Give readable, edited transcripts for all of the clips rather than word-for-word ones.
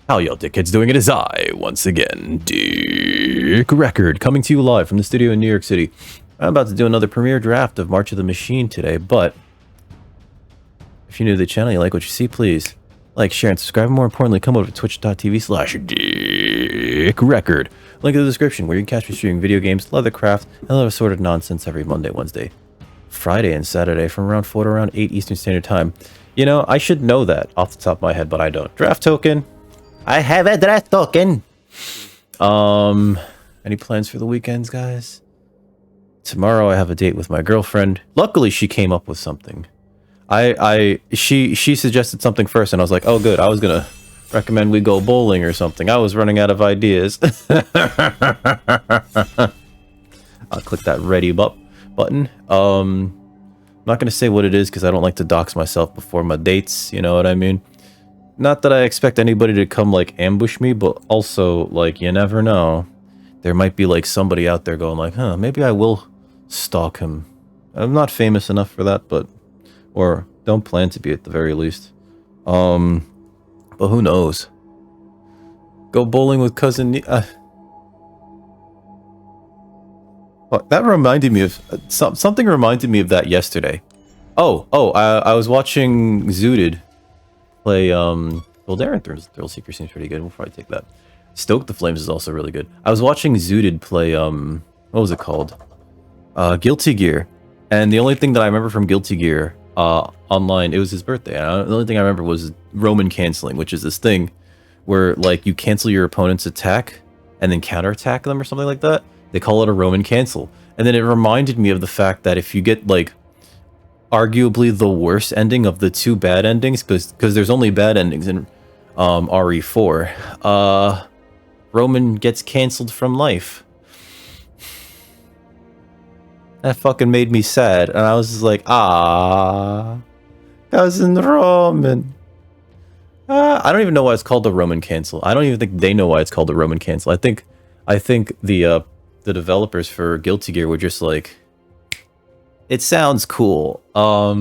How y'all dickheads doing? It is I, once again, Dick Record, coming to you live from the studio in New York City. I'm about to do another premiere draft of March of the Machine today, but if you're new to the channel, you like what you see, please like, share, and subscribe. And more importantly, come over to twitch.tv/Dick Record. Link in the description where you can catch me streaming video games, leathercraft, and other assorted nonsense every Monday, Wednesday, Friday, and Saturday from around 4 to around 8 Eastern Standard Time. You know, I should know that off the top of my head, but I don't. Draft token. I have a draft token. Any plans for the weekends, guys? Tomorrow I have a date with my girlfriend. Luckily, she came up with something. She suggested something first, and I was like, oh, good. I was gonna recommend we go bowling or something. I was running out of ideas. I'll click that ready button. I'm not gonna say what it is because I don't like to dox myself before my dates. You know what I mean? Not that I expect anybody to come, like, ambush me, but also, like, you never know. There might be, like, somebody out there going, like, huh, maybe I will stalk him. I'm not famous enough for that, but... Or, don't plan to be at the very least. But who knows? Go bowling with cousin... that reminded me of... something reminded me of that yesterday. I was watching Zooted play, well, Darren Thrill Seeker seems pretty good. We'll probably take that. Stoke the Flames is also really good. I was watching Zooted play, what was it called? Guilty Gear. And the only thing that I remember from Guilty Gear, online, it was his birthday. And the only thing I remember was Roman canceling, which is this thing where, like, you cancel your opponent's attack and then counterattack them or something like that. They call it a Roman cancel. And then it reminded me of the fact that if you get, like, arguably the worst ending of the two bad endings, because there's only bad endings in RE4, Roman gets canceled from life. That fucking made me sad, and I was just like, cousin Roman. I don't even know why it's called the Roman cancel. I don't even think they know why it's called the Roman cancel. I think the developers for Guilty Gear were just like, it sounds cool. I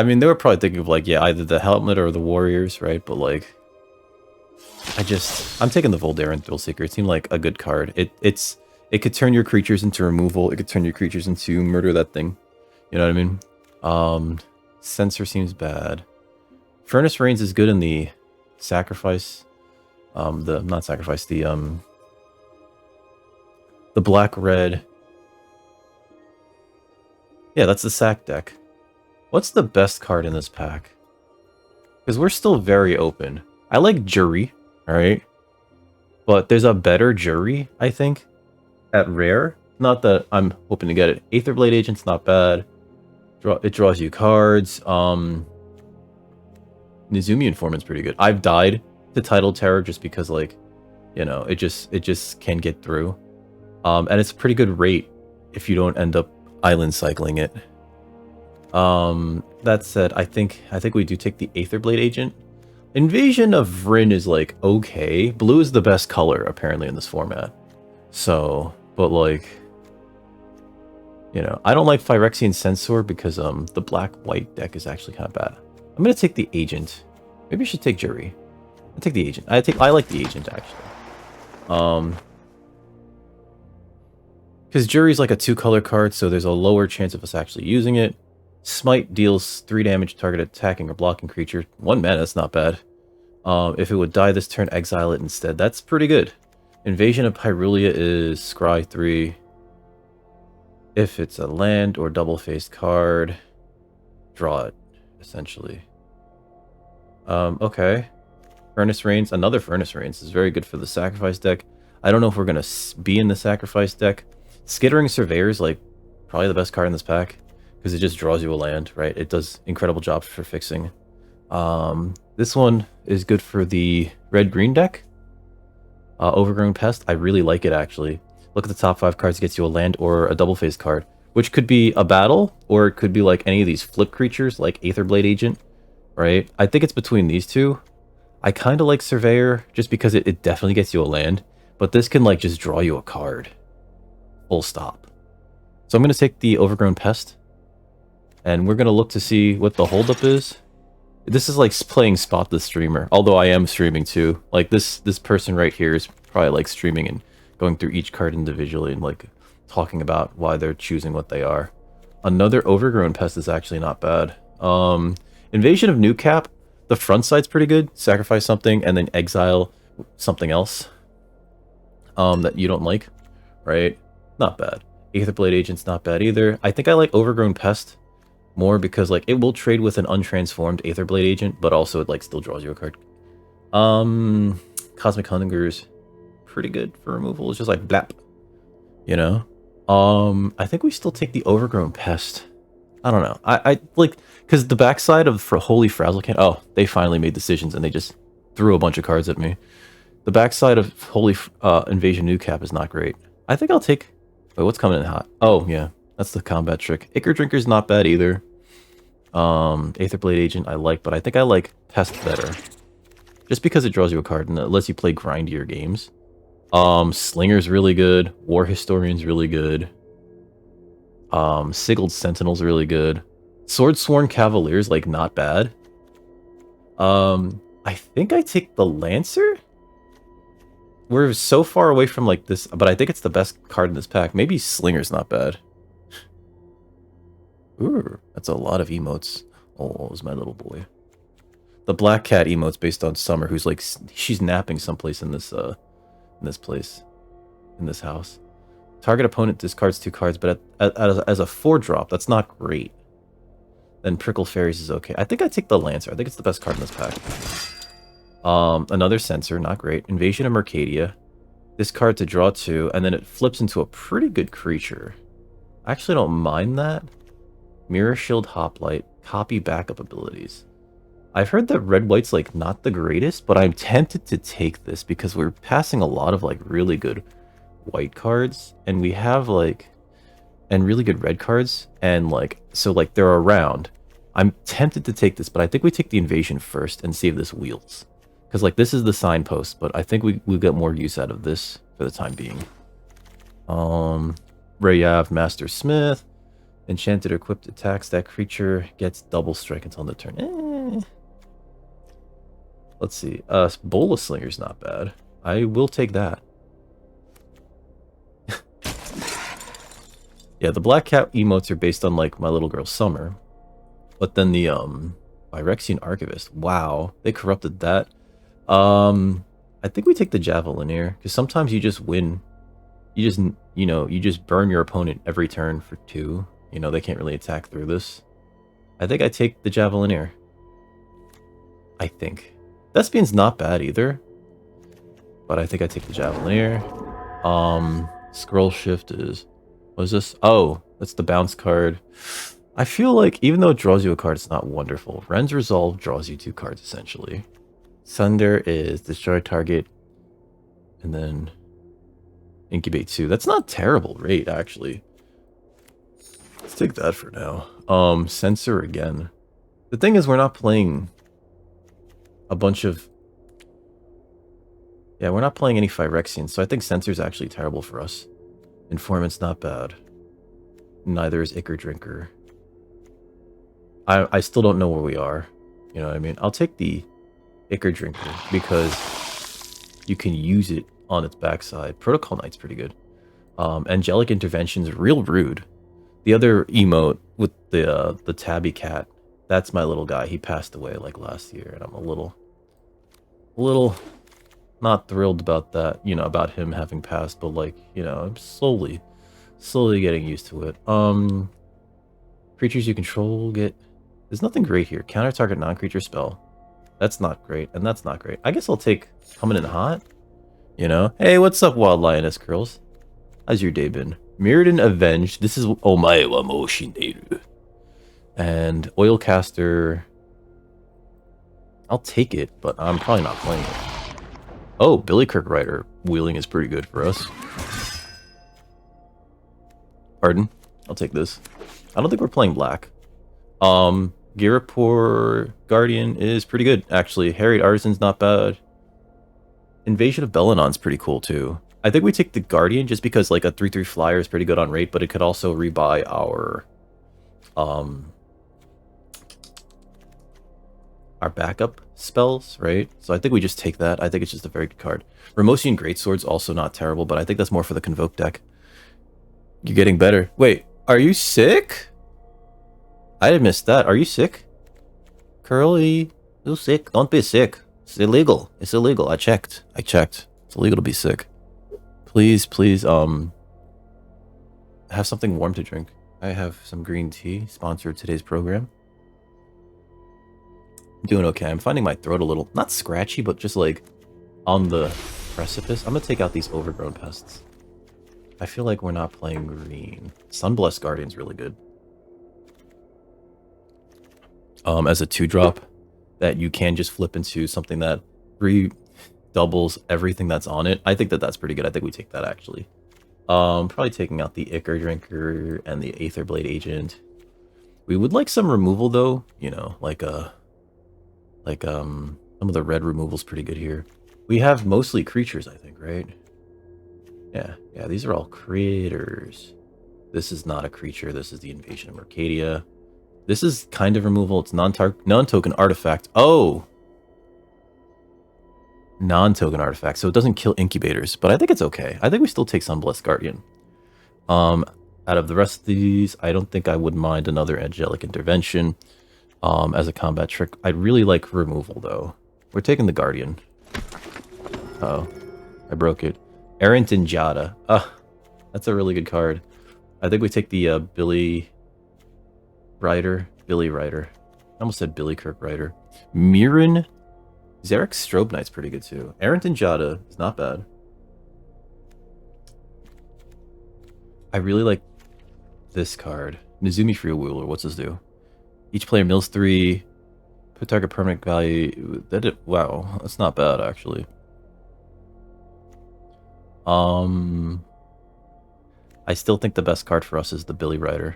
mean, they were probably thinking of, like, yeah, either the Helmet or the Warriors, right? But, like, I'm taking the Voldaren Thrill Seeker. It seemed like a good card. It could turn your creatures into removal. It could turn your creatures into murder that thing. You know what I mean? Censor seems bad. Furnace Reigns is good in the sacrifice. The black-red. Yeah, that's the sack deck. What's the best card in this pack? Because we're still very open. I like Jury, alright? But there's a better Jury, I think, at rare. Not that I'm hoping to get it. Aetherblade Agent's not bad. It draws you cards. Nizumi Informant's pretty good. I've died to Tidal Terror just because, like, you know, it just can't get through. And it's a pretty good rate if you don't end up island cycling it. That said, I think we do take the Aetherblade Agent. Invasion of Vryn is, like, okay. Blue is the best color apparently in this format. So, but, like, you know, I don't like Phyrexian Censor because the black-white deck is actually kind of bad. I'm gonna take the Agent. Maybe I should take Jury. I'll take the Agent. I like the Agent actually. Because Jury's like a 2-color card, so there's a lower chance of us actually using it. Smite deals 3 damage to target attacking or blocking creature. 1 mana, that's not bad. If it would die this turn, exile it instead. That's pretty good. Invasion of Pyrulia is scry 3. If it's a land or double-faced card, draw it, essentially. Okay. Furnace Reigns, another Furnace Reigns is very good for the sacrifice deck. I don't know if we're going to be in the sacrifice deck. Skittering Surveyor is, like, probably the best card in this pack because it just draws you a land, right? It does incredible job for fixing. This one is good for the red-green deck. Overgrown Pest, I really like it, actually. Look at the top 5 cards, gets you a land or a double-faced card, which could be a battle, or it could be like any of these flip creatures, like Aetherblade Agent, right? I think it's between these two. I kind of like Surveyor, just because it definitely gets you a land, but this can, like, just draw you a card. Full stop. So I'm going to take the Overgrown Pest, and we're going to look to see what the holdup is. This is like playing Spot the Streamer. Although I am streaming too. Like this person right here is probably like streaming and going through each card individually and like talking about why they're choosing what they are. Another Overgrown Pest is actually not bad. Invasion of New Cap. The front side's pretty good. Sacrifice something and then exile something else. That you don't like, right? Not bad. Aetherblade Agent's not bad either. I think I like Overgrown Pest more because like it will trade with an untransformed Aetherblade Agent, but also it like still draws you a card. Cosmic Hunger's pretty good for removal. It's just like blap, you know. I think we still take the Overgrown Pest. I don't know. I like because the backside of Holy Frazzlecan. Oh, they finally made decisions and they just threw a bunch of cards at me. The backside of Holy Invasion New Cap is not great. I think I'll take... Wait, what's coming in hot? Oh, yeah. That's the combat trick. Ichor Drinker's not bad either. Aetherblade Agent I like, but I think I like Pest better. Just because it draws you a card and it lets you play grindier games. Slinger's really good. War Historian's really good. Sigiled Sentinel's really good. Swordsworn Cavalier's, like, not bad. I think I take the Lancer? We're so far away from, like, this, but I think it's the best card in this pack. Maybe Slinger's not bad. Ooh, that's a lot of emotes. Oh, is my little boy. The Black Cat emote's based on Summer, who's, like, she's napping someplace in this place. In this house. Target opponent discards 2 cards, but as a 4-drop, that's not great. Then Prickle Fairies is okay. I think I take the Lancer. I think it's the best card in this pack. Another Censor, not great. Invasion of Mercadia. This card to draw 2, and then it flips into a pretty good creature. I actually don't mind that. Mirror Shield Hoplite. Copy backup abilities. I've heard that red-white's like not the greatest, but I'm tempted to take this because we're passing a lot of like really good white cards, and we have like... and really good red cards, and like... so like they're around. I'm tempted to take this, but I think we take the Invasion first and see if this wheels. Because, like, this is the signpost, but I think we'll get more use out of this for the time being. Rayav Master Smith. Enchanted or equipped attacks. That creature gets double strike until the turn. Let's see. Bola Slinger's not bad. I will take that. Yeah, the Black Cat emotes are based on, like, my little girl Summer. But then the, Phyrexian Archivist. Wow. They corrupted that. I think we take the Javelineer, because sometimes you just win. You just, you know, you just burn your opponent every turn for 2. You know, they can't really attack through this. I think I take the Javelineer. I think. Thespian's not bad either. But I think I take the Javelineer. Scroll Shift is... what is this? Oh, that's the bounce card. I feel like, even though it draws you a card, it's not wonderful. Ren's Resolve draws you 2 cards, essentially. Sunder is destroy target, and then incubate 2. That's not terrible rate, actually. Let's take that for now. Censor again. The thing is, we're not playing a bunch of... yeah, we're not playing any Phyrexians, so I think Censor's actually terrible for us. Informant's not bad. Neither is Ichor Drinker. I still don't know where we are. You know what I mean? I'll take the Ichor Drinker because you can use it on its backside. Protocol Knight's pretty good. Angelic Intervention's real rude. The other emote with the tabby cat, that's my little guy. He passed away like last year, and I'm a little not thrilled about that, you know, about him having passed, but like, you know, I'm slowly getting used to it. Creatures you control get... there's nothing great here. Counter target non-creature spell. That's not great, and that's not great. I guess I'll take coming in hot. You know? Hey, what's up, Wild Lioness Girls? How's your day been? Mirrodin Avenged. This is Omae wa mo shinderu. And Oilcaster. I'll take it, but I'm probably not playing it. Oh, Billy Kirk Rider wheeling is pretty good for us. Pardon? I'll take this. I don't think we're playing black. Girapur Guardian is pretty good, actually. Harried Artisan's not bad. Invasion of Belenon's pretty cool, too. I think we take the Guardian just because, like, a 3/3 flyer is pretty good on rate, but it could also rebuy our our backup spells, right? So I think we just take that. I think it's just a very good card. Ramosian Greatsword's also not terrible, but I think that's more for the Convoke deck. You're getting better. Wait, are you sick? I didn't miss that. Are you sick? Curly, you sick? Don't be sick. It's illegal. It's illegal. I checked. It's illegal to be sick. Please, have something warm to drink. I have some green tea, sponsored today's program. I'm doing okay. I'm finding my throat a little, not scratchy, but just like on the precipice. I'm gonna take out these overgrown pests. I feel like we're not playing green. Sunblessed Guardian's really good. As a 2-drop that you can just flip into something that doubles everything that's on it. I think that that's pretty good. I think we take that actually. Probably taking out the Ichor Drinker and the Aetherblade Agent. We would like some removal though, you know, like some of the red removal's pretty good here. We have mostly creatures, I think, right? Yeah, these are all critters. This is not a creature. This is the Invasion of Mercadia. This is kind of removal. It's non-token artifact. Oh! Non-token artifact, so it doesn't kill incubators, but I think it's okay. I think we still take Sunblessed Guardian. Out of the rest of these, I don't think I would mind another Angelic Intervention as a combat trick. I'd really like removal, though. We're taking the Guardian. Uh-oh. I broke it. Errant Injata. That's a really good card. I think we take the Billy Ryder. I almost said Billy Kirk Ryder. Mirren. Zarek Strobe Knight's pretty good too. Errant Injata is not bad. I really like this card. Nizumi Freewheeler. What's this do? Each player mills 3. Put target permanent value. Wow, that's not bad actually. I still think the best card for us is the Billy Ryder.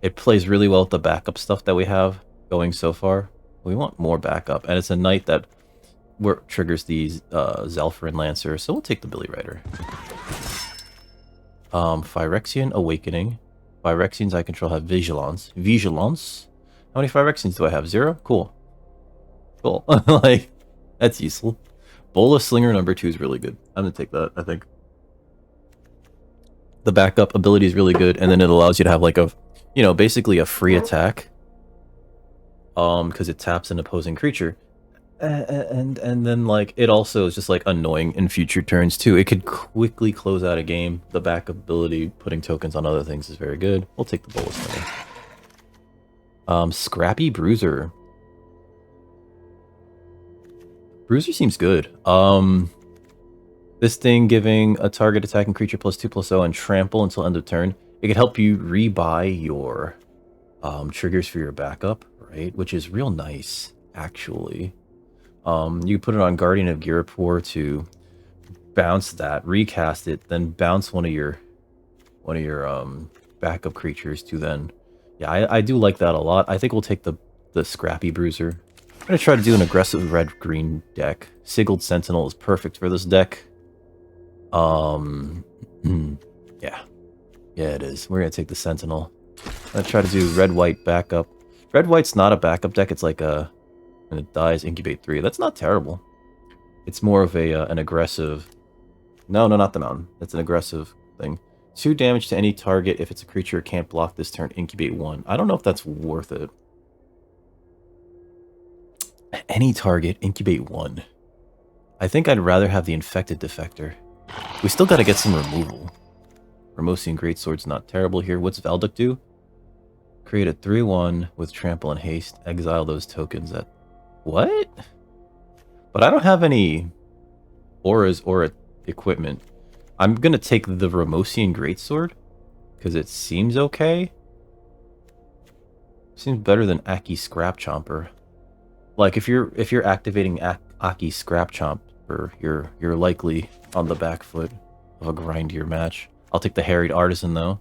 It plays really well with the backup stuff that we have going so far. We want more backup, and it's a knight that triggers these Zalfarin Lancer, so we'll take the Billy Ryder. Phyrexian Awakening. Phyrexians I control have Vigilance. How many Phyrexians do I have? 0? Cool. Like, that's useful. Bola Slinger number 2 is really good. I'm gonna take that, I think. The backup ability is really good, and then it allows you to have like a, you know, basically a free attack. Because it taps an opposing creature. And then like it also is just like annoying in future turns too. It could quickly close out a game. The backup ability, putting tokens on other things, is very good. We'll take the Bola Slinger. Scrappy Bruiser. Bruiser seems good. This thing giving a target attacking creature +2/+0 and trample until end of turn. It could help you rebuy your triggers for your backup, right? Which is real nice, actually. You put it on Guardian of Girapur to bounce that, recast it, then bounce one of your backup creatures to then. Yeah, I do like that a lot. I think we'll take the Scrappy Bruiser. I'm gonna try to do an aggressive red-green deck. Sigiled Sentinel is perfect for this deck. Yeah, it is. We're gonna take the Sentinel. I'm gonna try to do red-white backup. Red-white's not a backup deck. It's like a, and it dies, incubate 3. That's not terrible. It's more of a an aggressive. No, not the mountain. That's an aggressive thing. 2 damage to any target if it's a creature it can't block this turn. Incubate 1. I don't know if that's worth it. Any target, incubate 1. I think I'd rather have the Infected Defector. We still got to get some removal. Ramosian Greatsword's not terrible here. What's Valduk do? Create a 3/1 with trample and haste. Exile those tokens at... What? But I don't have any auras or equipment. I'm going to take the Ramosian Greatsword because it seems okay. Seems better than Aki Scrap Chomper. Like if you're activating Aki Scrap Chomper, you're likely on the back foot of a grindier match. I'll take the Harried Artisan though.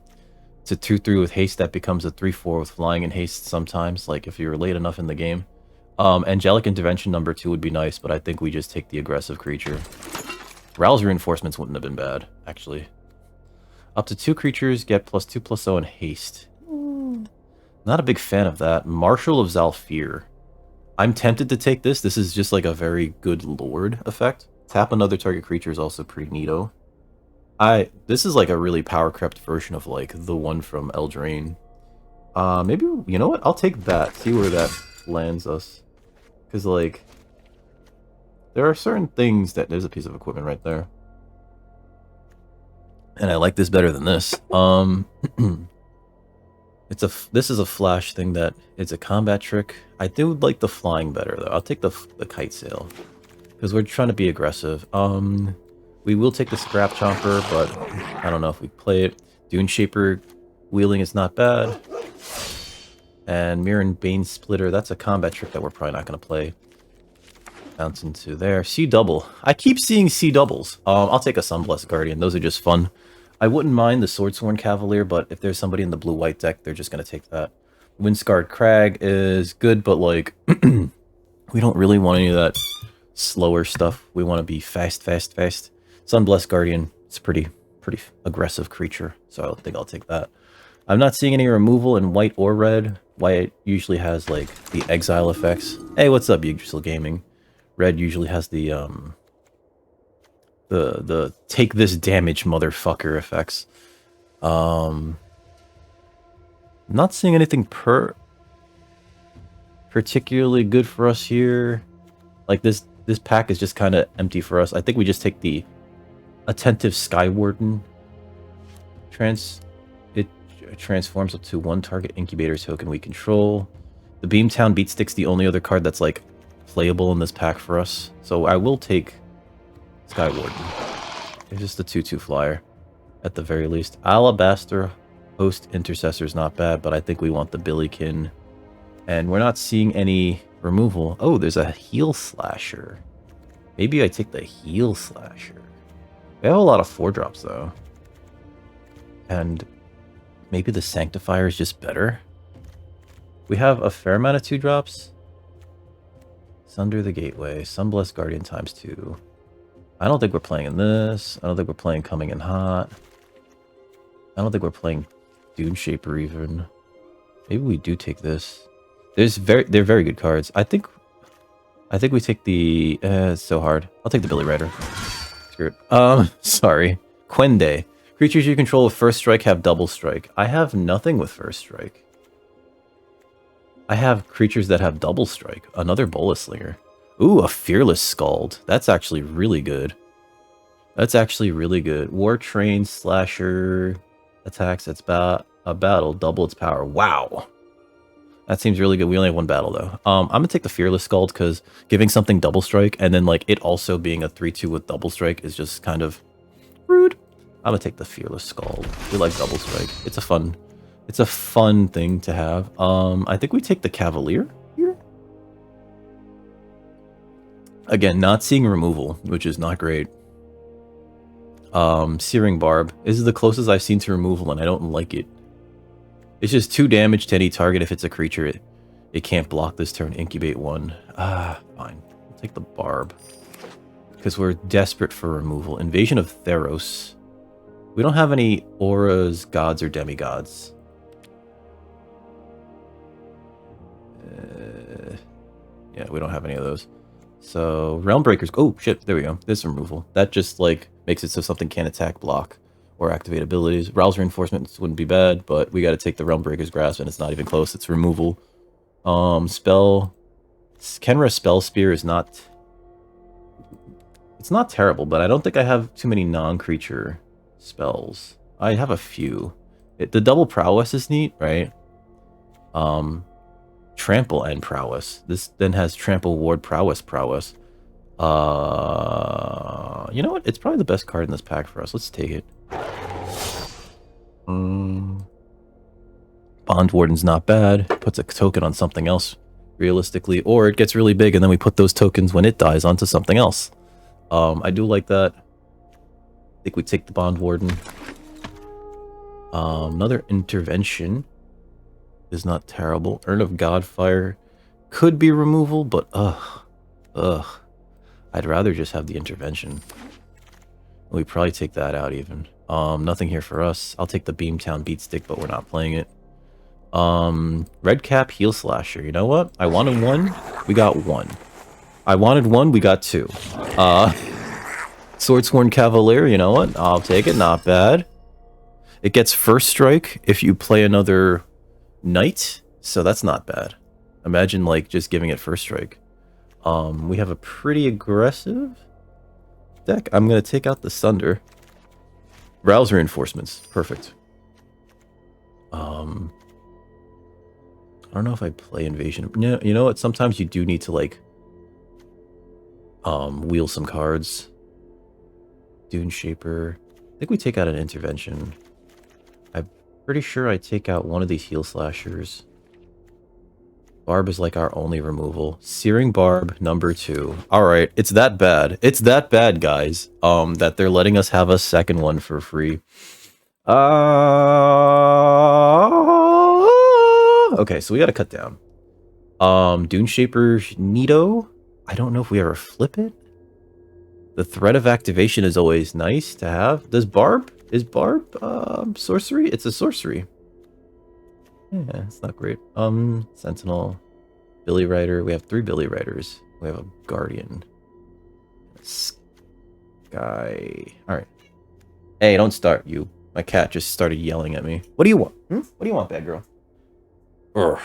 It's a 2/3 with haste that becomes a 3/4 with flying and haste sometimes, like if you're late enough in the game. Angelic Intervention number 2 would be nice, but I think we just take the aggressive creature. Rowell's Reinforcements wouldn't have been bad, actually. Up to 2 creatures get +2/+0 and haste. Not a big fan of that. Marshal of Zalfir. I'm tempted to take this. This is just like a very good Lord effect. Tap another target creature is also pretty neato. This is like a really power crept version of like the one from Eldraine. Maybe, you know what? I'll take that. See where that lands us. Because like, there are certain things that, there's a piece of equipment right there. And I like this better than this. This is a flash thing that it's a combat trick. I do like the flying better though. I'll take the kite sail because we're trying to be aggressive. We will take the scrap chomper, but I don't know if we play it. Dune Shaper wheeling is not bad. And Mirren Bane Splitter, that's a combat trick that we're probably not going to play. Bounce into there. C double. I keep seeing C doubles. I'll take a Sunblessed Guardian. Those are just fun. I wouldn't mind the Swordsworn Cavalier, but if there's somebody in the blue-white deck, they're just going to take that. Windscarred Crag is good, but like, we don't really want any of that slower stuff. We want to be fast, fast, fast. Sunblessed Guardian, it's a pretty aggressive creature, so I think I'll take that. I'm not seeing any removal in white or red. White usually has like the exile effects. Hey, what's up, Yggdrasil Gaming? Red usually has the take this damage motherfucker effects. Not seeing anything particularly good for us here. Like this pack is just kind of empty for us. I think we just take the Attentive Skywarden. It transforms up to one target incubator token we control. The Beamtown Beatstick's the only other card that's like playable in this pack for us. So I will take Skywarden. It's just a 2/2 flyer at the very least. Alabaster Host Intercessor's not bad, but I think we want the Billykin. And we're not seeing any removal. Oh, there's a Heel Slasher. Maybe I take the Heel Slasher. We have a lot of 4-drops though. And maybe the Sanctifier is just better. We have a fair amount of 2-drops. Sunder the Gateway. Sunblessed Guardian ×2. I don't think we're playing in this. I don't think we're playing Coming in Hot. I don't think we're playing Dune Shaper even. Maybe we do take this. They're very good cards. I think we take the it's so hard. I'll take the Billy Rider. Screw it. Sorry. Quende. Creatures you control with first strike have double strike. I have nothing with first strike. I have creatures that have double strike. Another Bolas Slinger. Ooh, a Fearless Scald. That's actually really good. That's actually really good. War Train Slasher attacks its a battle, double its power. Wow. That seems really good. We only have one battle though. I'm gonna take the Fearless Scald because giving something double strike and then like it also being a 3/2 with double strike is just kind of rude. I'm gonna take the Fearless Scald. We like double strike. It's a fun thing to have. I think we take the Cavalier here. Again, not seeing removal, which is not great. Searing Barb. This is the closest I've seen to removal, and I don't like it. It's just 2 damage to any target if it's a creature. It can't block this turn. Incubate 1. Fine. I'll take the Barb. Because we're desperate for removal. Invasion of Theros. We don't have any auras, gods, or demigods. Yeah, we don't have any of those. So, Realm Breakers. Oh, shit. There we go. This removal. That just, like, makes it so something can't attack, block, or activate abilities. Rouse Reinforcements wouldn't be bad, but we got to take the Realm Breaker's Grasp, and it's not even close. It's removal. Kenra Spell Spear is not... It's not terrible, but I don't think I have too many non-creature spells. I have a few. The double prowess is neat, right? Trample and prowess. This then has trample, ward, prowess. You know what? It's probably the best card in this pack for us. Let's take it. Bond Warden's not bad. Puts a token on something else, realistically. Or it gets really big and then we put those tokens when it dies onto something else. I do like that. I think we take the Bond Warden. Another Intervention is not terrible. Urn of Godfire could be removal, but I'd rather just have the Intervention. We probably take that out even. Nothing here for us. I'll take the Beamtown Beatstick, but we're not playing it. Red cap, heal slasher. You know what? I wanted one, we got one. I wanted one, we got two. Swordsworn Cavalier, you know what? I'll take it, not bad. It gets first strike if you play another knight, so that's not bad. Imagine, like, just giving it first strike. We have a pretty aggressive deck. I'm gonna take out the Sunder. Rouse reinforcements, perfect. I don't know if I play invasion. You know what? Sometimes you do need to, like, wheel some cards. Dune Shaper. I think we take out an intervention. I'm pretty sure I take out one of these heal slashers. Barb is like our only removal. Searing Barb, number 2. Alright, it's that bad. It's that bad, guys. That they're letting us have a second one for free. Okay, so we gotta cut down. Dune Shaper Nito. I don't know if we ever flip it. The threat of activation is always nice to have. Is Barb sorcery? It's a sorcery. Yeah, it's not great. Sentinel, Billy Rider. We have 3 Billy Riders. We have a Guardian. Sky. Alright. Hey, don't start, you. My cat just started yelling at me. What do you want? What do you want, bad girl? What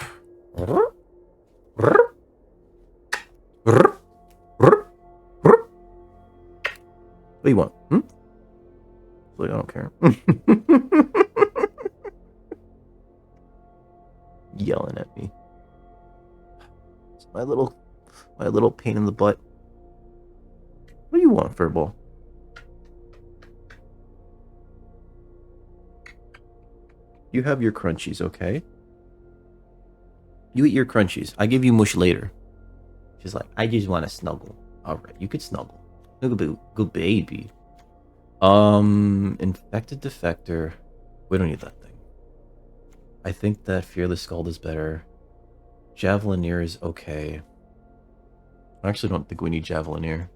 do you want? I don't care. Yelling at me. It's my little pain in the butt. What do you want, Furball? You have your crunchies, okay? You eat your crunchies. I give you mush later. She's like, I just want to snuggle. Alright, you could snuggle. Good baby. Infected Defector. We don't need that thing. I think that Fearless Scald is better. Javelineer is okay. I actually don't think we need Javelineer.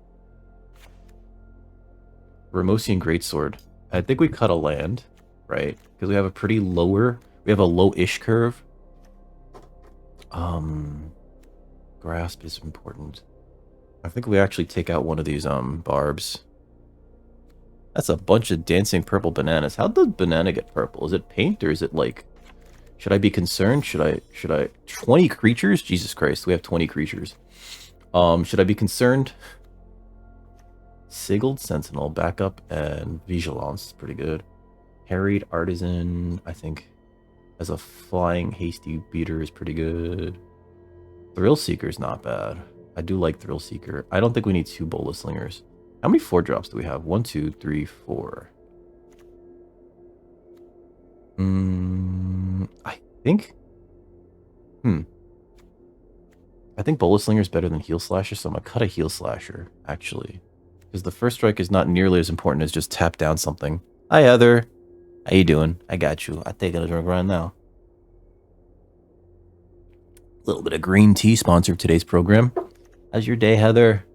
Ramosian Greatsword. I think we cut a land, right? Because we have a pretty lower... We have a low-ish curve. Grasp is important. I think we actually take out one of these, barbs. That's a bunch of dancing purple bananas. How'd the banana get purple? Is it paint or is it, like... Should I be concerned? Should I... 20 creatures? Jesus Christ, we have 20 creatures. Should I be concerned? Sigiled Sentinel, backup, and Vigilance. Pretty good. Harried Artisan, I think, as a flying hasty beater is pretty good. Thrill Seeker's not bad. I do like Thrill Seeker. I don't think we need 2 Bola Slingers. How many 4-drops do we have? 1, 2, 3, 4. I think... I think Bola Slinger is better than Heal Slasher, so I'm going to cut a Heal Slasher, actually. Because the first strike is not nearly as important as just tap down something. Hi, Heather. How you doing? I got you. I take a drink right now. A little bit of green tea sponsored today's program. How's your day, Heather?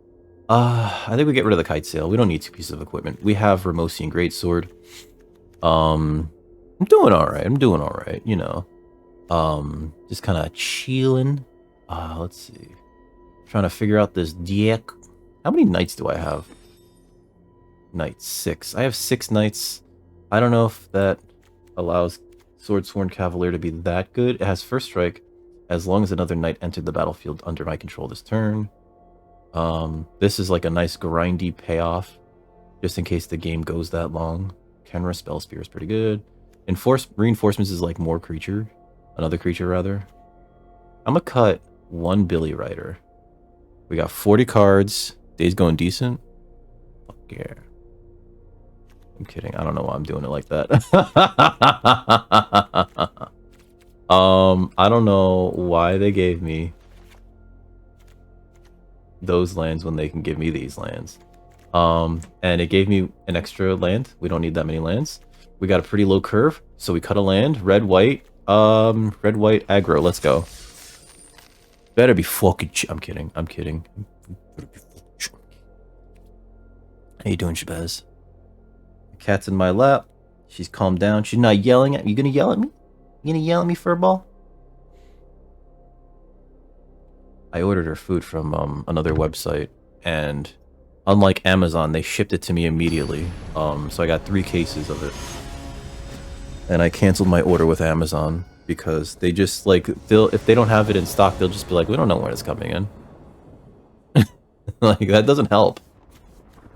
I think we get rid of the kite sail. We don't need 2 pieces of equipment. We have Ramosian Greatsword. I'm doing alright, you know. Just kind of chilling. Let's see. Trying to figure out this deck. How many knights do I have? Knights, 6. I have 6 knights. I don't know if that allows Swordsworn Cavalier to be that good. It has first strike as long as another knight entered the battlefield under my control this turn. This is like a nice grindy payoff, just in case the game goes that long. Kenra Spell Spear is pretty good. Reinforcements is like more creature. Another creature, rather. I'm gonna cut 1 Billy Rider. We got 40 cards. Day's going decent. Fuck yeah. I'm kidding. I don't know why I'm doing it like that. I don't know why they gave me those lands when they can give me these lands. And it gave me an extra land. We don't need that many lands. We got a pretty low curve, so we cut a land. Red, white, aggro. Let's go. Better be fucking I'm kidding. I'm kidding. How you doing, Shabazz? The cat's in my lap. She's calmed down. She's not yelling at me. You gonna yell at me? You gonna yell at me, Furball? I ordered her food from another website, and unlike Amazon, they shipped it to me immediately. So I got 3 cases of it. And I canceled my order with Amazon because they just like if they don't have it in stock, they'll just be like, we don't know when it's coming in. Like that doesn't help.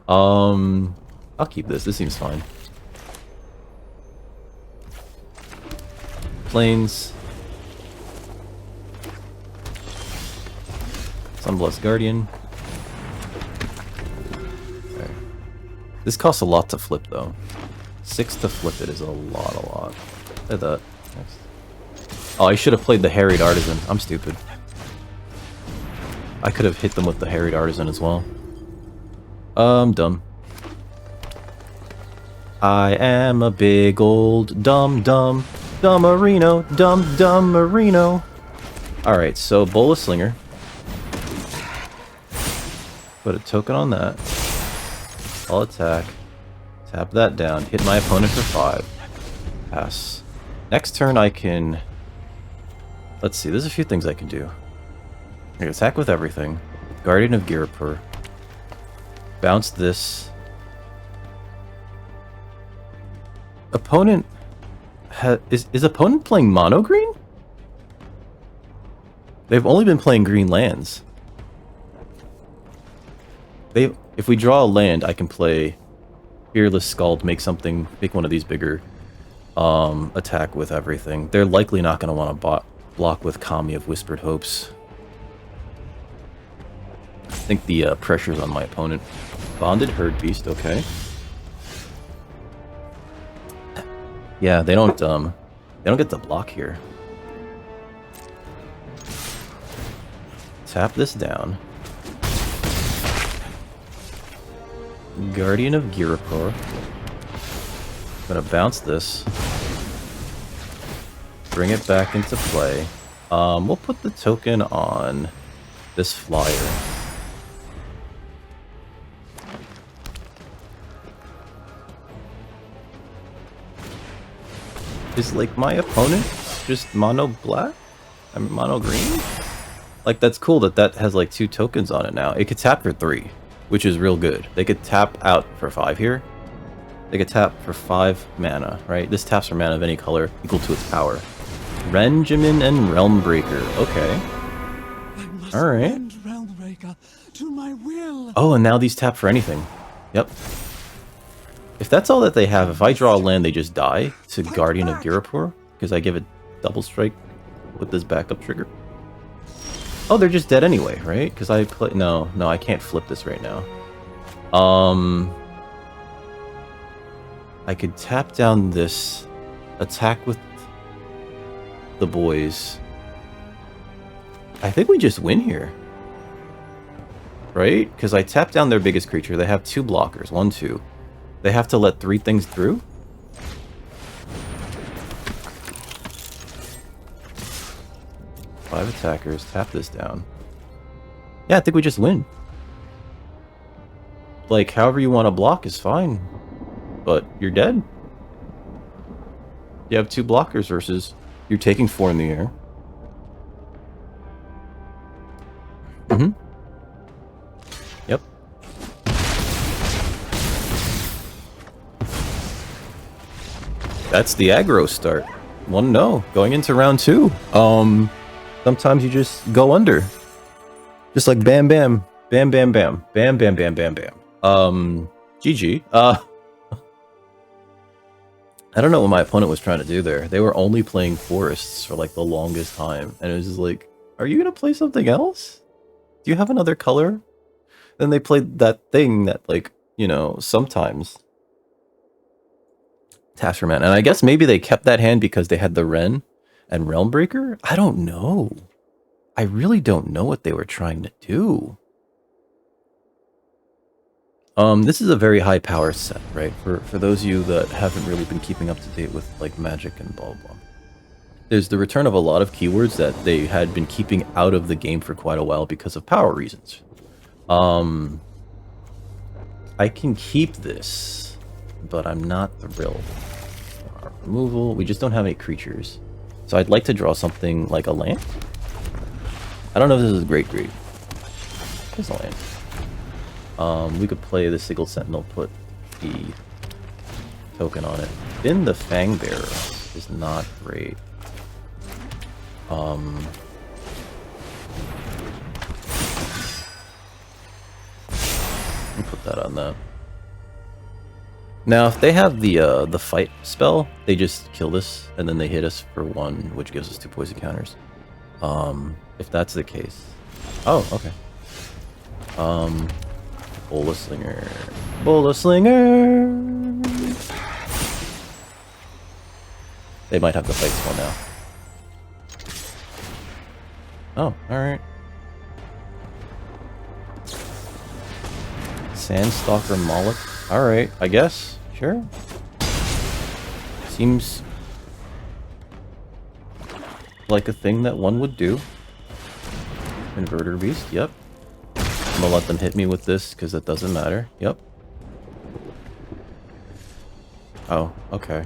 I'll keep this. This seems fine. Planes. Sunblessed Guardian. Okay. This costs a lot to flip though. 6 to flip it is a lot. Look at that. Nice. Oh, I should have played the Harried Artisan. I'm stupid. I could have hit them with the Harried Artisan as well. Dumb. I am a big old dumb marino, dumb marino. Alright, so Bola Slinger. Put a token on that. I'll attack. Tap that down. Hit my opponent for 5. Pass. Next turn I can... Let's see, there's a few things I can do. I can attack with everything. Guardian of Girapur. Bounce this. Opponent... Is opponent playing mono green? They've only been playing green lands. If we draw a land, I can play Fearless Scald, make one of these bigger, attack with everything. They're likely not going to want to block with Kami of Whispered Hopes. I think the pressure's on my opponent. Bonded Herd Beast, okay. Yeah, they don't get to block here. Tap this down. Guardian of Girapur. I'm gonna bounce this. Bring it back into play. We'll put the token on this flyer. Is like my opponent just mono black? I mean mono green? Like that's cool that has like 2 tokens on it now. It could tap for 3. Which is real good. They could tap out for 5 here. They could tap for 5 mana, right? This taps for mana of any color equal to its power. Renjamin and Realmbreaker. Okay. Alright. Oh, and now these tap for anything. Yep. If that's all that they have, if I draw a land, they just die to Guardian of Girapur. Because I give it double strike with this backup trigger. Oh, they're just dead anyway, right? Because I play... No, I can't flip this right now. I could tap down this, attack with the boys. I think we just win here. Right? Because I tap down their biggest creature. They have 2 blockers. 1, 2. They have to let 3 things through? Five attackers, tap this down. Yeah, I think we just win. Like, however you want to block is fine. But you're dead. You have 2 blockers versus you're taking 4 in the air. Yep. That's the aggro start. 1-0. Going into round 2. Sometimes you just go under. Just like bam bam. Bam bam bam. Bam bam bam bam bam. GG. I don't know what my opponent was trying to do there. They were only playing forests for like the longest time. And it was just like, are you gonna play something else? Do you have another color? Then they played that thing that like, you know, sometimes taps for mana. And I guess maybe they kept that hand because they had the Ren and Realmbreaker? I don't know. I really don't know what they were trying to do. This is a very high power set, right? For those of you that haven't really been keeping up to date with like Magic and blah blah. There's the return of a lot of keywords that they had been keeping out of the game for quite a while because of power reasons. I can keep this, but I'm not thrilled. Removal, we just don't have any creatures. So I'd like to draw something like a land. I don't know if this is great. It's land. We could play the Sigil Sentinel, put the token on it. Finn the Fangbearer is not great. Put that on that. Now, if they have the fight spell, they just kill this, and then they hit us for 1, which gives us 2 poison counters. If that's the case. Oh, okay. Bola Slinger. Bola Slinger! They might have the fight spell now. Oh, alright. Sandstalker Moloch. Alright, I guess. Sure. Seems like a thing that one would do. Inverter Beast, yep. I'm gonna let them hit me with this because it doesn't matter. Yep. Oh, okay.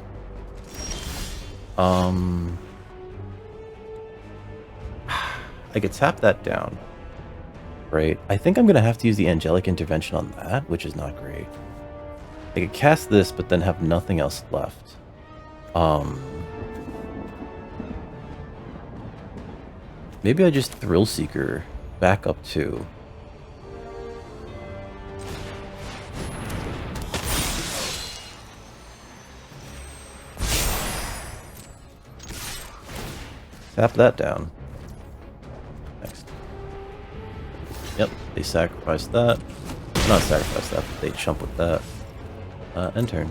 I could tap that down. Right. I think I'm gonna have to use the Angelic Intervention on that, which is not great. I could cast this, but then have nothing else left. Maybe I just Thrill Seeker back up to. Tap that down. Next. Yep, they sacrifice that. Not sacrifice that, but they chump with that. End turn.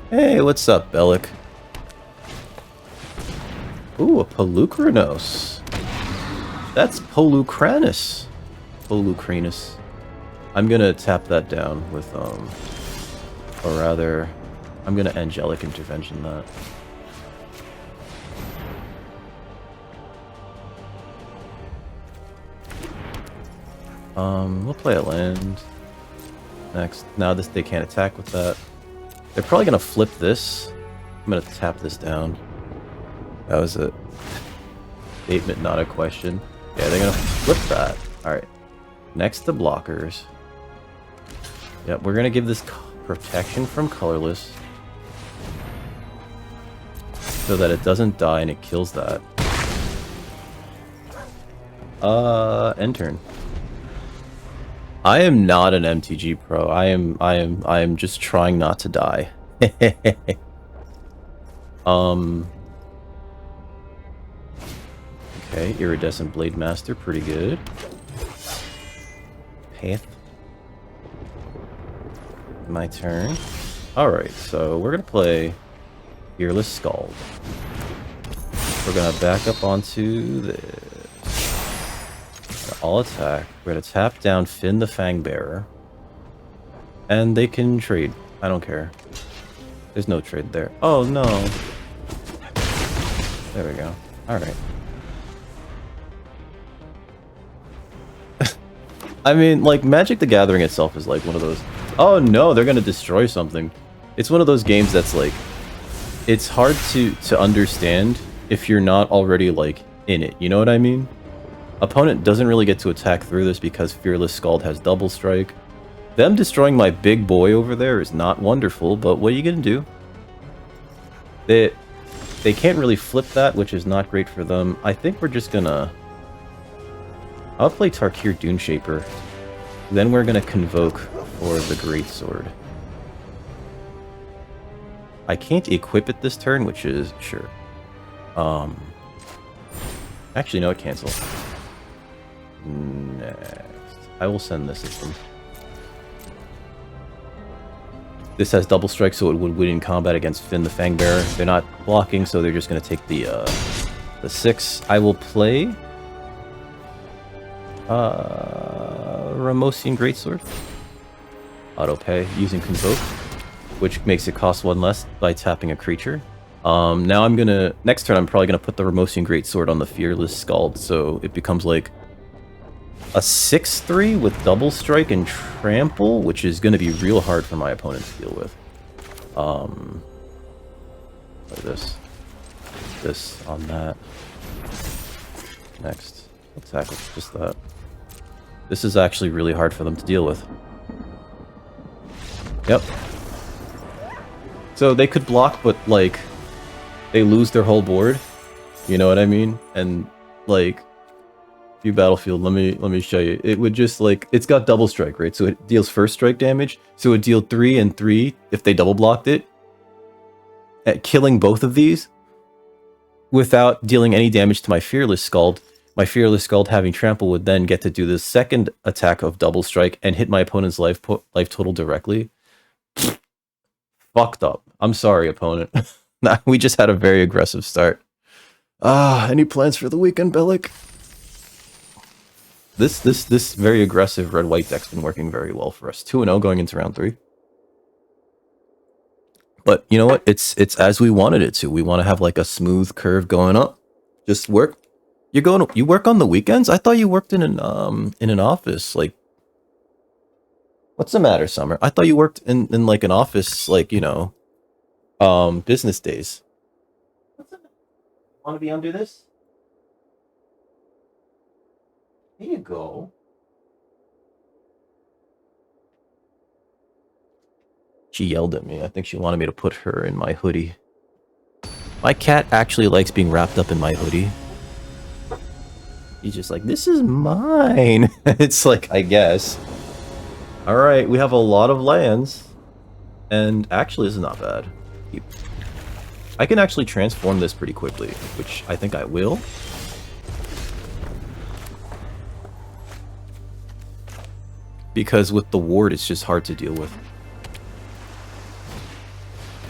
Hey, what's up, Bellic? Ooh, a Polukranos. That's Polucranus. Polucranus. I'm gonna tap that down with, or rather, I'm gonna Angelic Intervention that. We'll play a land. Next. Now this they can't attack with that. They're probably gonna flip this. I'm gonna tap this down. That was a statement, not a question. Yeah, they're gonna flip that. Alright. Next to blockers. Yep, we're gonna give this protection from colorless. So that it doesn't die and it kills that. End turn. I am not an MTG pro. I am just trying not to die. Okay, Iridescent Blade Master, pretty good. Path. My turn. Alright, so we're gonna play Fearless Scald. We're gonna back up onto this. All attack. We're gonna tap down Finn the Fangbearer. And they can trade. I don't care. There's no trade there. Oh no. There we go. Alright. I mean, like, Magic the Gathering itself is like one of those... Oh no, they're gonna destroy something. It's one of those games that's like... It's hard to understand if you're not already, like, in it. You know what I mean? Opponent doesn't really get to attack through this because Fearless Scald has double strike. Them destroying my big boy over there is not wonderful, but what are you gonna do? They can't really flip that, which is not great for them. I think we're just gonna... I'll play Tarkir Duneshaper. Then we're gonna Convoke for the Greatsword. I can't equip it this turn, which is... Sure. Actually, no, cancel. Next. I will send this system. This has double strike, so it would win in combat against Finn the Fangbearer. They're not blocking, so they're just going to take the 6. I will play Ramosian Greatsword. Auto pay using Convoke, which makes it cost 1 less by tapping a creature. Now I'm gonna... Next turn, I'm probably gonna put the Ramosian Greatsword on the Fearless Scald, so it becomes like a 6/3 with double strike and trample, which is gonna be real hard for my opponent to deal with. Play this on that. Next. attack with just that. This is actually really hard for them to deal with. Yep. So they could block, but like they lose their whole board. You know what I mean? And like view battlefield, let me show you. It would just like it's got double strike, right? So it deals first strike damage. So it would deal 3 and 3 if they double blocked it. At killing both of these without dealing any damage to my Fearless Scald. My Fearless Scald having trample would then get to do the second attack of double strike and hit my opponent's life total directly. Fucked up. I'm sorry, opponent. Nah, we just had a very aggressive start. Any plans for the weekend, Bellic? This very aggressive red-white deck's been working very well for us. 2-0 going into round 3. But you know what? It's as we wanted it to. We want to have like a smooth curve going up. Just work. You work on the weekends? I thought you worked in an office. Like, what's the matter, Summer? I thought you worked in like an office, like, you know, business days. What's the matter? Want to be under this? Here you go. She yelled at me. I think she wanted me to put her in my hoodie. My cat actually likes being wrapped up in my hoodie. He's just like, this is mine. It's like, I guess. Alright, we have a lot of lands. And actually, this is not bad. I can actually transform this pretty quickly, which I think I will. Because with the ward, it's just hard to deal with.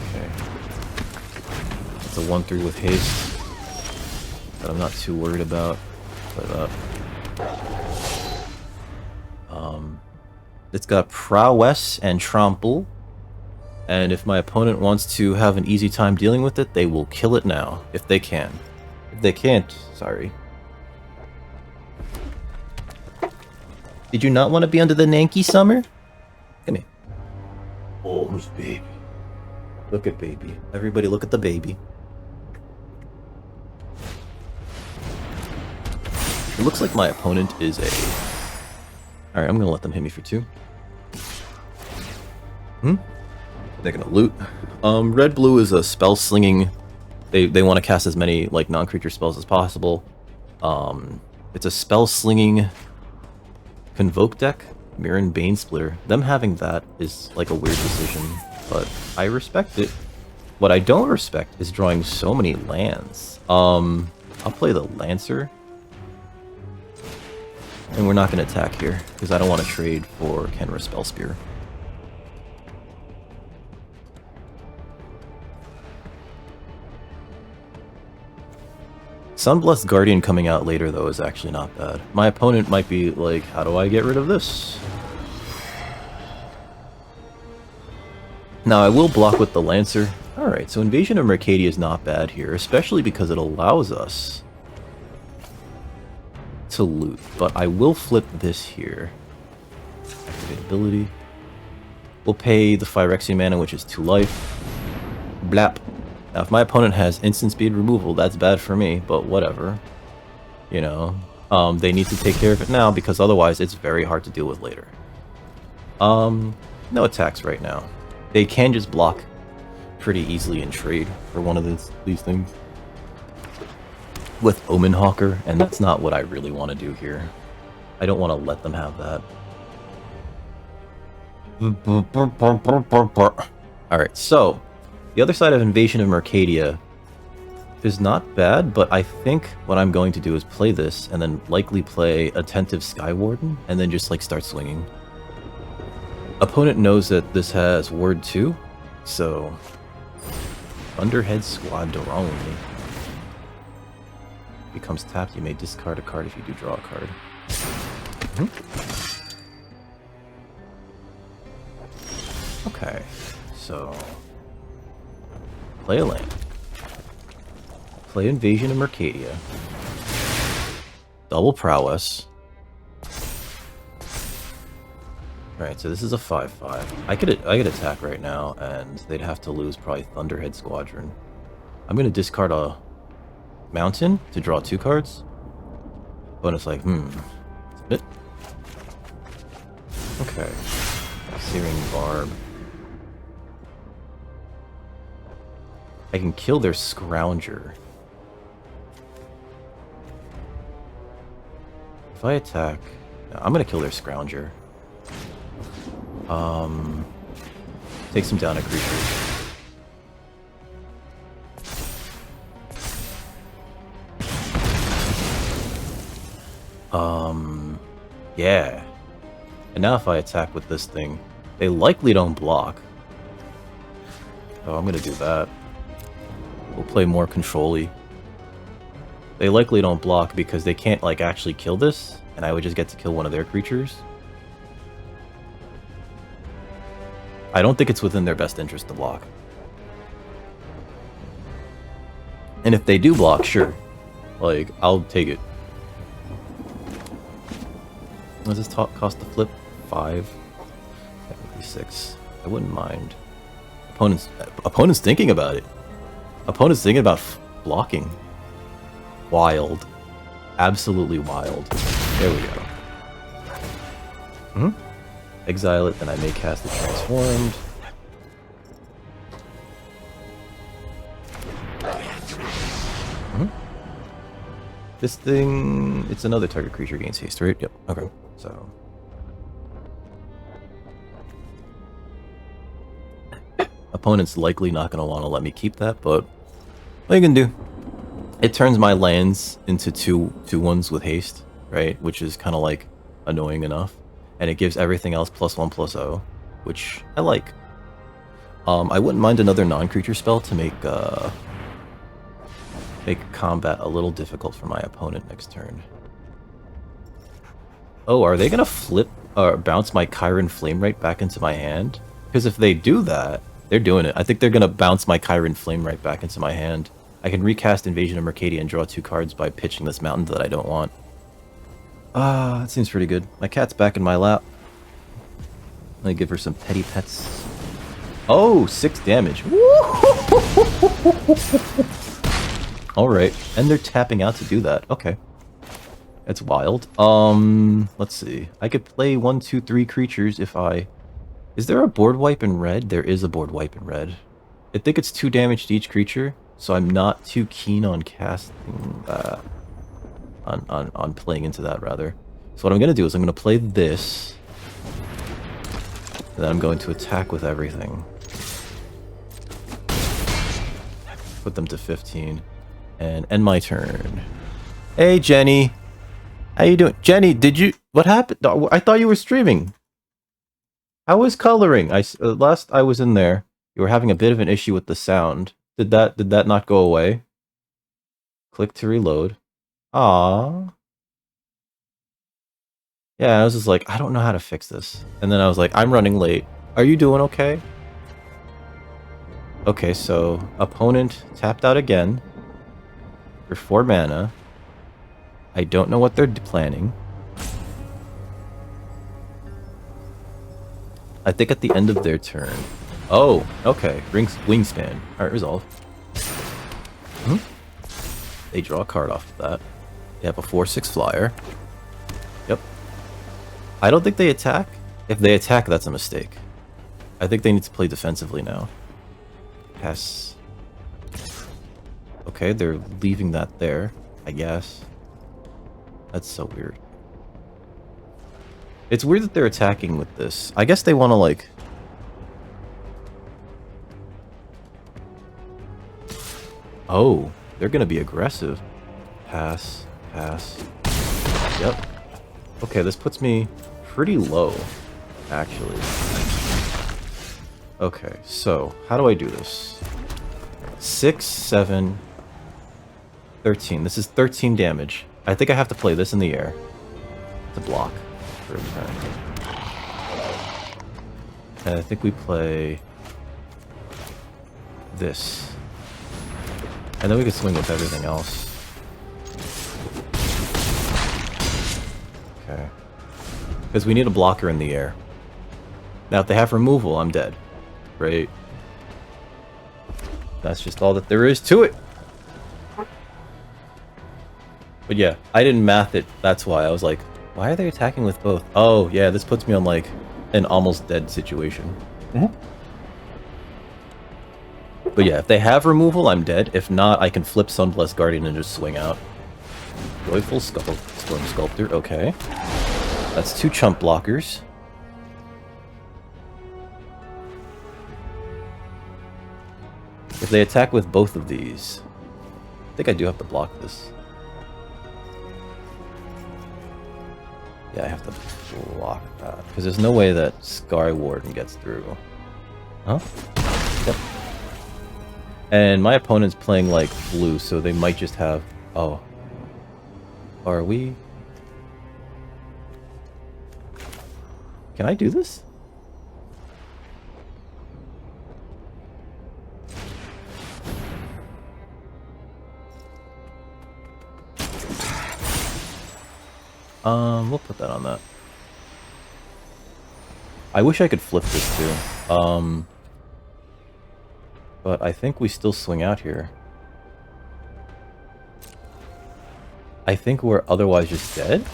Okay. It's a 1-3 with haste. That I'm not too worried about. But, it's got prowess and trample. And if my opponent wants to have an easy time dealing with it, they will kill it now. If they can. If they can't, sorry. Did you not want to be under the Nanky, Summer? Come here. Oh, who's baby? Look at baby. Everybody look at the baby. It looks like my opponent is a... Alright, I'm gonna let them hit me for 2. They're gonna loot. Red-blue is a spell slinging... They want to cast as many, like, non-creature spells as possible. It's a spell slinging... Convoke deck, Mirren Banesplitter. Them having that is like a weird decision, but I respect it. What I don't respect is drawing so many lands. I'll play the Lancer. And we're not going to attack here, because I don't want to trade for Kenra Spellspear. Sunblessed Guardian coming out later, though, is actually not bad. My opponent might be like, how do I get rid of this? Now, I will block with the Lancer. Alright, so Invasion of Mercadia is not bad here, especially because it allows us to loot. But I will flip this here. Activate ability. We'll pay the Phyrexian mana, which is 2 life. Blap. Now, if my opponent has instant speed removal, that's bad for me, but whatever. You know, they need to take care of it now, because otherwise it's very hard to deal with later. No attacks right now. They can just block pretty easily and trade for one of these things. With Omen Hawker, and that's not what I really want to do here. I don't want to let them have that. Alright, so... The other side of Invasion of Mercadia is not bad, but I think what I'm going to do is play this, and then likely play Attentive Skywarden, and then just like start swinging. Opponent knows that this has Ward 2, so... Thunderhead Squadron. Becomes tapped, you may discard a card if you do draw a card. Okay, so... Play a land. Play Invasion of Mercadia. Double Prowess. Alright, so this is a 5/5. I could attack right now, and they'd have to lose probably Thunderhead Squadron. I'm gonna discard a Mountain to draw 2 cards. Opponent's like, Submit. Okay. Searing Barb. I can kill their Scrounger. If I attack... No, I'm gonna kill their Scrounger. Takes him down a creature. Yeah. And now if I attack with this thing, they likely don't block. So I'm gonna do that. We'll play more control-y. They likely don't block because they can't, like, actually kill this, and I would just get to kill one of their creatures. I don't think it's within their best interest to block. And if they do block, sure. Like, I'll take it. What does this cost to flip? 5? Technically 6. I wouldn't mind. Opponent's thinking about it. Opponent's thinking about blocking. Wild. Absolutely wild. There we go. Exile it, then I may cast it transformed. This thing... It's another target creature gains haste, right? Yep. Okay. So... Opponent's likely not going to want to let me keep that, but... What you can do? It turns my lands into 2/2s with haste, right? Which is kind of like annoying enough. And it gives everything else +1/+0, which I like. I wouldn't mind another non-creature spell to make combat a little difficult for my opponent next turn. Oh, are they gonna flip or bounce my Chiron Flame right back into my hand? Because if they do that, they're doing it. I think they're gonna bounce my Chiron Flame right back into my hand. I can recast Invasion of Mercadia and draw 2 cards by pitching this mountain that I don't want. That seems pretty good. My cat's back in my lap. Let me give her some petty pets. Oh, 6 damage. Alright, and they're tapping out to do that. Okay. That's wild. Let's see. I could play 1, 2, 3 creatures if I... Is there a board wipe in red? There is a board wipe in red. I think it's 2 damage to each creature, so I'm not too keen on casting that. On playing into that, rather. So what I'm going to do is I'm going to play this. And then I'm going to attack with everything. Put them to 15. And end my turn. Hey, Jenny. How you doing? Jenny, did you... What happened? I thought you were streaming. How was coloring? Last I was in there, you were having a bit of an issue with the sound. Did that not go away? Click to reload. Aww. Yeah, I was just like, I don't know how to fix this. And then I was like, I'm running late. Are you doing okay? Okay, so opponent tapped out again for 4 mana. I don't know what they're planning. I think at the end of their turn. Oh, okay. Wingspan. Alright, resolve. They draw a card off of that. They have a 4/6 flyer. Yep. I don't think they attack. If they attack, that's a mistake. I think they need to play defensively now. Pass. Okay, they're leaving that there, I guess. That's so weird. It's weird that they're attacking with this. I guess they want to, like... Oh, they're going to be aggressive. Pass. Pass. Yep. Okay, this puts me pretty low, actually. Okay, so how do I do this? 6, 7, 13. This is 13 damage. I think I have to play this in the air to block for a turn. And I think we play this. And then we can swing with everything else. Okay. Because we need a blocker in the air. Now, if they have removal, I'm dead. Right? That's just all that there is to it. But yeah, I didn't math it. That's why I was like, why are they attacking with both? Oh yeah, this puts me on like an almost dead situation. But yeah, if they have removal, I'm dead. If not, I can flip Sunblessed Guardian and just swing out. Joyful Storm Sculptor, okay. That's 2 chump blockers. If they attack with both of these, I think I do have to block this. Yeah, I have to block that. Because there's no way that Sky Warden gets through. Huh? Yep. And my opponent's playing like blue, so they might just have... Oh. Are we... Can I do this? We'll put that on that. I wish I could flip this too. But I think we still swing out here. I think we're otherwise just dead.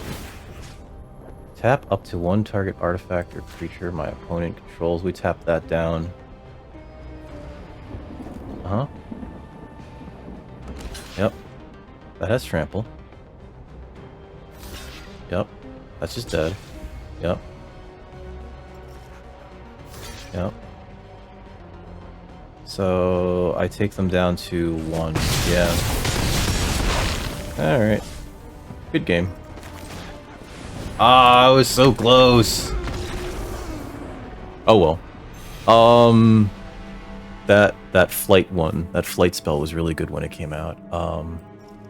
Tap up to 1 target artifact or creature my opponent controls. We tap that down. Uh-huh. Yep. That has trample. Yep. That's just dead. Yep. Yep. So I take them down to 1. Yeah. Alright. Good game. Ah, I was so close. Oh well. That flight one, that flight spell was really good when it came out.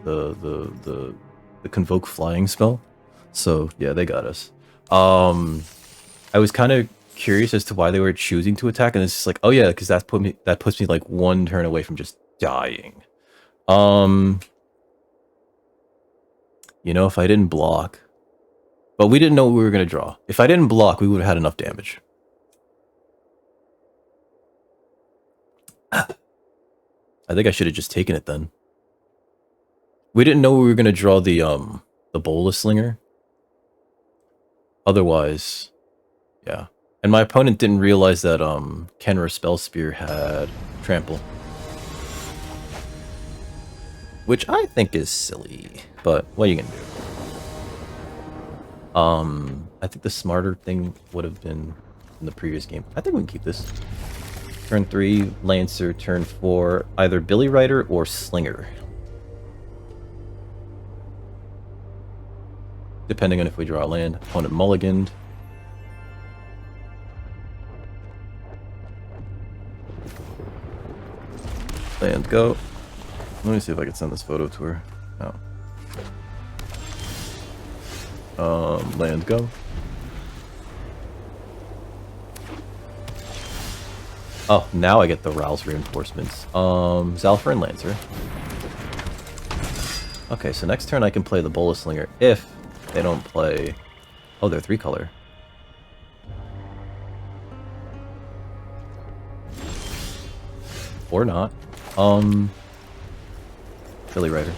The convoke flying spell. So yeah, they got us. I was kind of curious as to why they were choosing to attack, and it's just like, oh yeah, because that puts me like 1 turn away from just dying. You know, if I didn't block, but we didn't know what we were gonna draw. If I didn't block, we would have had enough damage. I think I should have just taken it then. We didn't know we were gonna draw the Bolas Slinger. Otherwise, yeah. And my opponent didn't realize that Kenra Spell Spear had trample. Which I think is silly, but what are you gonna do? I think the smarter thing would have been in the previous game. I think we can keep this. Turn 3, Lancer. Turn 4, either Billy Rider or Slinger. Depending on if we draw a land. Opponent mulliganed. Land go. Let me see if I can send this photo to her. Oh. Land go. Oh, now I get the Rouse reinforcements. Zalfir and Lancer. Okay, so next turn I can play the Bolas Slinger if they don't play... Oh, they're 3-color. Or not. Billy Rider.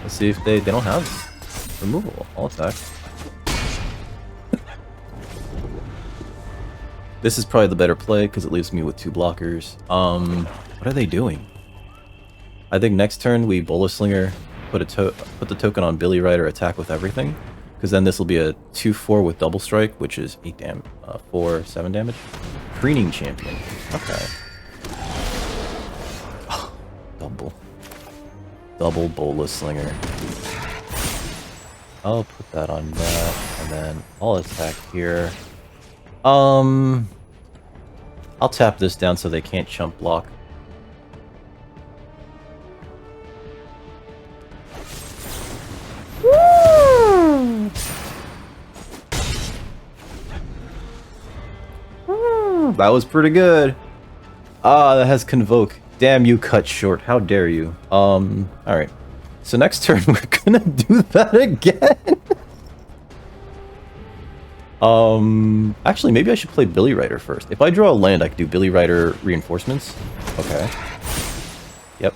Let's see if they don't have removal. I'll attack. This is probably the better play because it leaves me with 2 blockers. What are they doing? I think next turn we Bolas Slinger, put the token on Billy Rider, attack with everything, because then this will be a 2/4 with double strike, which is 7 damage. Preening Champion. Okay. Oh, double Bolas Slinger. I'll put that on that, and then I'll attack here. I'll tap this down so they can't chump block. Woo! That was pretty good. Ah, that has Convoke. Damn, you cut short. How dare you? Alright. So next turn we're gonna do that again. Actually, maybe I should play Billy Rider first. If I draw a land, I could do Billy Rider reinforcements. Okay. Yep.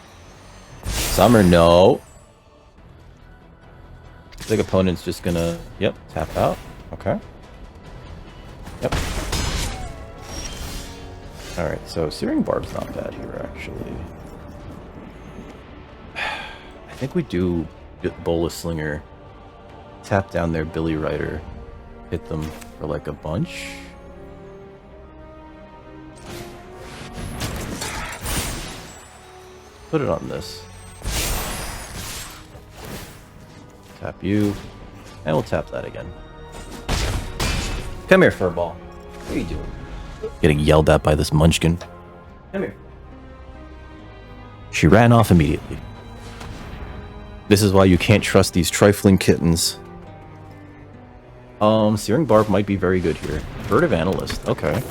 Summer, no. think opponent's just gonna, yep, tap out. Okay. Yep. Alright, so Searing Barb's not bad here, actually. I think we do Bolus Slinger, tap down their Billy Rider, hit them for like a bunch. Put it on this. Tap you, and we'll tap that again. Come here, Furball. What are you doing? Getting yelled at by this munchkin. Come here. She ran off immediately. This is why you can't trust these trifling kittens. Searing Barb might be very good here. Furtive Analyst, okay.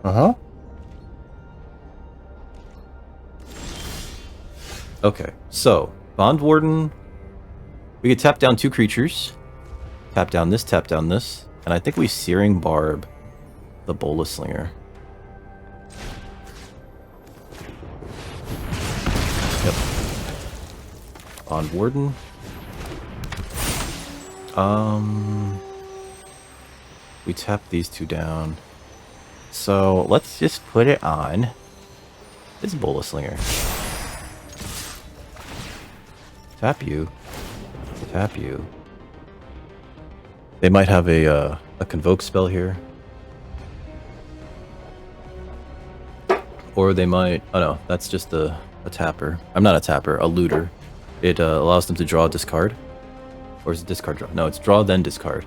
Uh-huh. Okay, so, Bond Warden. We could tap down 2 creatures. Tap down this, and I think we Searing Barb the Bolus Slinger. Yep. Bond Warden. We tap these 2 down. So let's just put it on this Bolus Slinger. Tap you. Tap you. They might have a Convoke spell here. Or they might... Oh no, that's just a tapper. I'm not a tapper, a looter. It allows them to draw a discard. Or is it discard draw? No, it's draw then discard.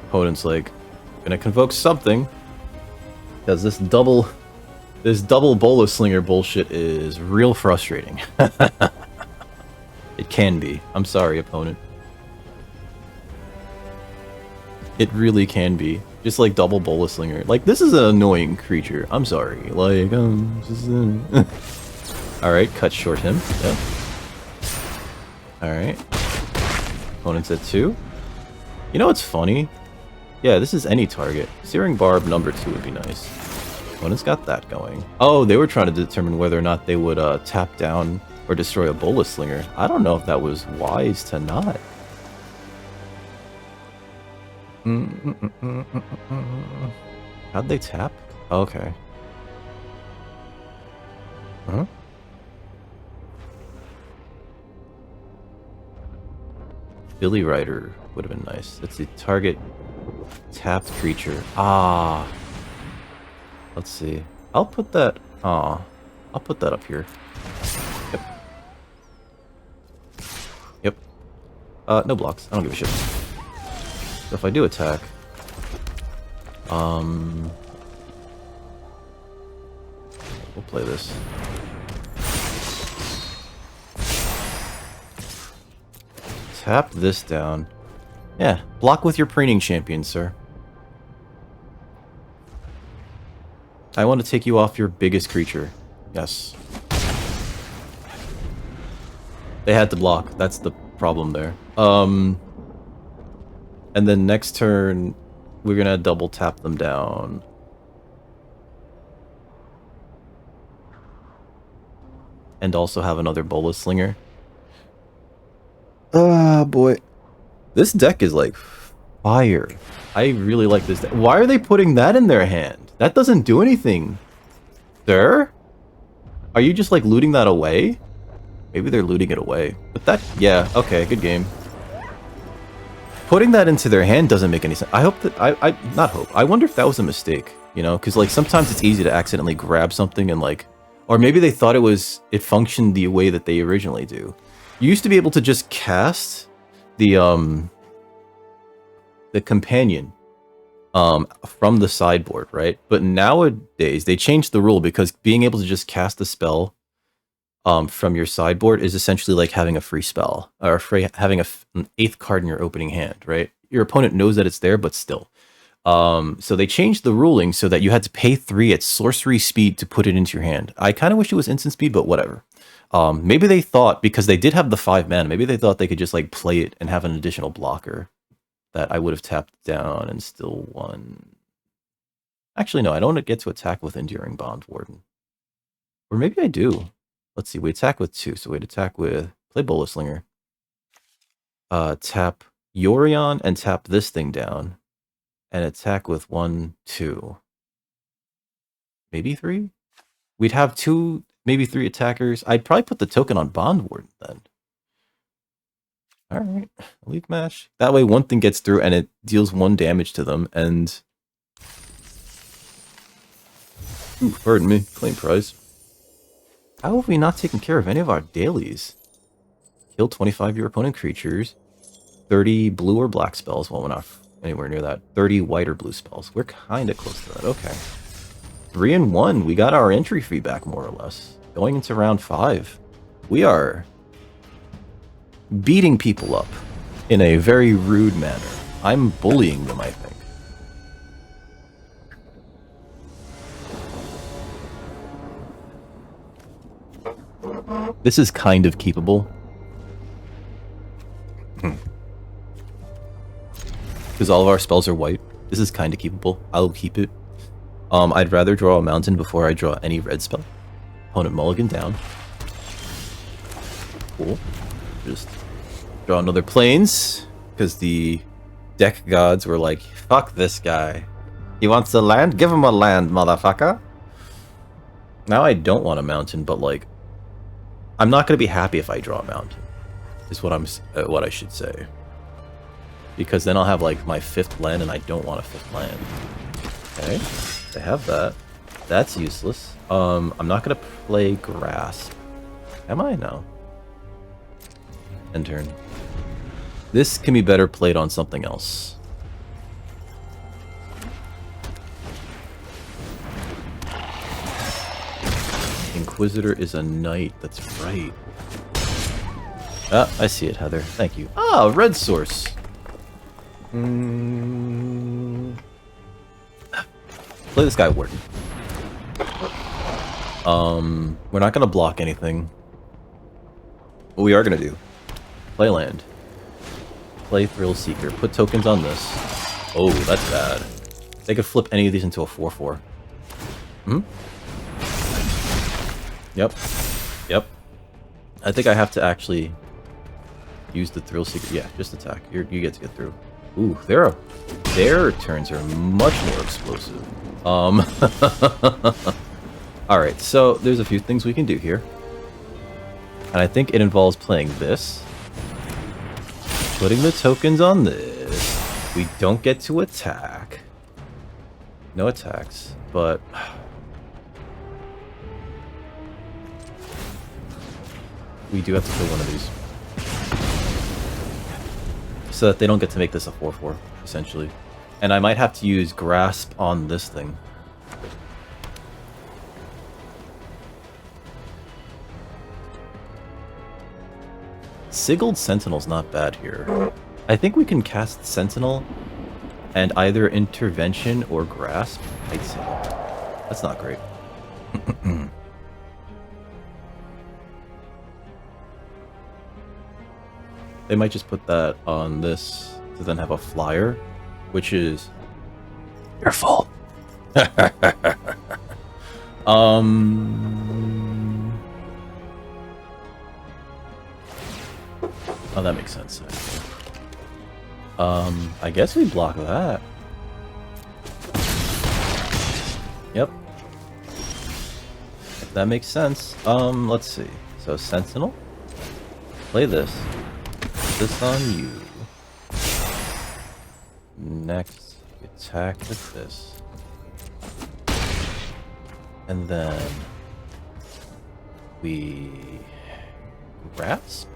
Opponent's like, gonna convoke something. Because this double Bolus Slinger bullshit is real frustrating. It can be. I'm sorry, opponent. It really can be. Just like double Bolus Slinger. Like, this is an annoying creature. I'm sorry. Like, alright, cut short him. Yep. Alright. Opponent's at 2. You know what's funny? Yeah, this is any target. Searing Barb number 2 would be nice. Opponent's got that going. Oh, they were trying to determine whether or not they would tap down or destroy a Bolus Slinger. I don't know if that was wise to not. How'd they tap? Oh, okay. Huh? Billy Rider would have been nice. Let's see. Target tapped creature. Ah. Let's see. I'll put that. I'll put that up here. Yep. Yep. No blocks. I don't give a shit. So if I do attack, we'll play this. Tap this down. Yeah, block with your preening champion, sir. I want to take you off your biggest creature. Yes. They had to block. That's the problem there. And then next turn, we're gonna double tap them down. And also have another Bolus Slinger. Ah, boy. This deck is like fire. I really like this deck. Why are they putting that in their hand? That doesn't do anything. Sir? Are you just like looting that away? Maybe they're looting it away. But that, yeah, okay, good game. Putting that into their hand doesn't make any sense. I hope that, not hope. I wonder if that was a mistake, you know? Because like sometimes it's easy to accidentally grab something and like, or maybe they thought it functioned the way that they originally do. You used to be able to just cast the companion from the sideboard, right? But nowadays they changed the rule because being able to just cast a spell from your sideboard is essentially like having a free spell or having an 8th card in your opening hand, right? Your opponent knows that it's there, but still. So they changed the ruling so that you had to pay 3 at sorcery speed to put it into your hand. I kind of wish it was instant speed, but whatever. Maybe they thought, because they did have the 5 mana, maybe they thought they could just like play it and have an additional blocker that I would have tapped down and still won. Actually, no, I don't get to attack with Enduring Bond Warden. Or maybe I do. Let's see, we attack with 2, so we'd attack with Play Bullet Slinger. Tap Yorion and tap this thing down. And attack with 1, 2. Maybe 3? We'd have 2, maybe 3 attackers. I'd probably put the token on Bond Warden then. Alright, League Match. That way one thing gets through and it deals 1 damage to them, and... Ooh, pardon me, claim prize. How have we not taken care of any of our dailies? Kill 25 of your opponent creatures. 30 blue or black spells. Well, we're not anywhere near that. 30 white or blue spells. We're kind of close to that. Okay. 3 and 1. We got our entry fee back, more or less. Going into round 5. We are beating people up in a very rude manner. I'm bullying them, I think. This is kind of keepable. Because all of our spells are white. This is kind of keepable. I'll keep it. I'd rather draw a mountain before I draw any red spell. Opponent mulligan down. Cool. Just draw another plains. Because the deck gods were like, fuck this guy. He wants a land? Give him a land, motherfucker. Now I don't want a mountain, but like, I'm not going to be happy if I draw a mountain. Is what I should say. Because then I'll have like my 5th land and I don't want a 5th land. Okay. I have that. That's useless. I'm not gonna play Grasp. Am I? No. End turn. This can be better played on something else. Inquisitor is a knight. That's right. Ah, I see it, Heather. Thank you. Ah, red source. Play this guy, Warden. We're not gonna block anything. What we are gonna do: play land, play Thrill Seeker, put tokens on this. Oh, that's bad. They could flip any of these into a 4/4. Hmm. Yep. Yep. I think I have to actually use the Thrill Seeker. Yeah, just attack. You get to get through. Ooh, their turns are much more explosive. Alright, so there's a few things we can do here. And I think it involves playing this. Putting the tokens on this. We don't get to attack. No attacks, but... we do have to kill one of these. So that they don't get to make this a 4/4, essentially. And I might have to use Grasp on this thing. Sigiled Sentinel's not bad here. I think we can cast Sentinel and either Intervention or Grasp. I'd say. That's not great. They might just put that on this to then have a flyer, which is your fault. Oh, that makes sense. I guess we block that. Yep. If that makes sense. Let's see. So Sentinel. Play this. This on you. Next, attack with this. And then we grasp?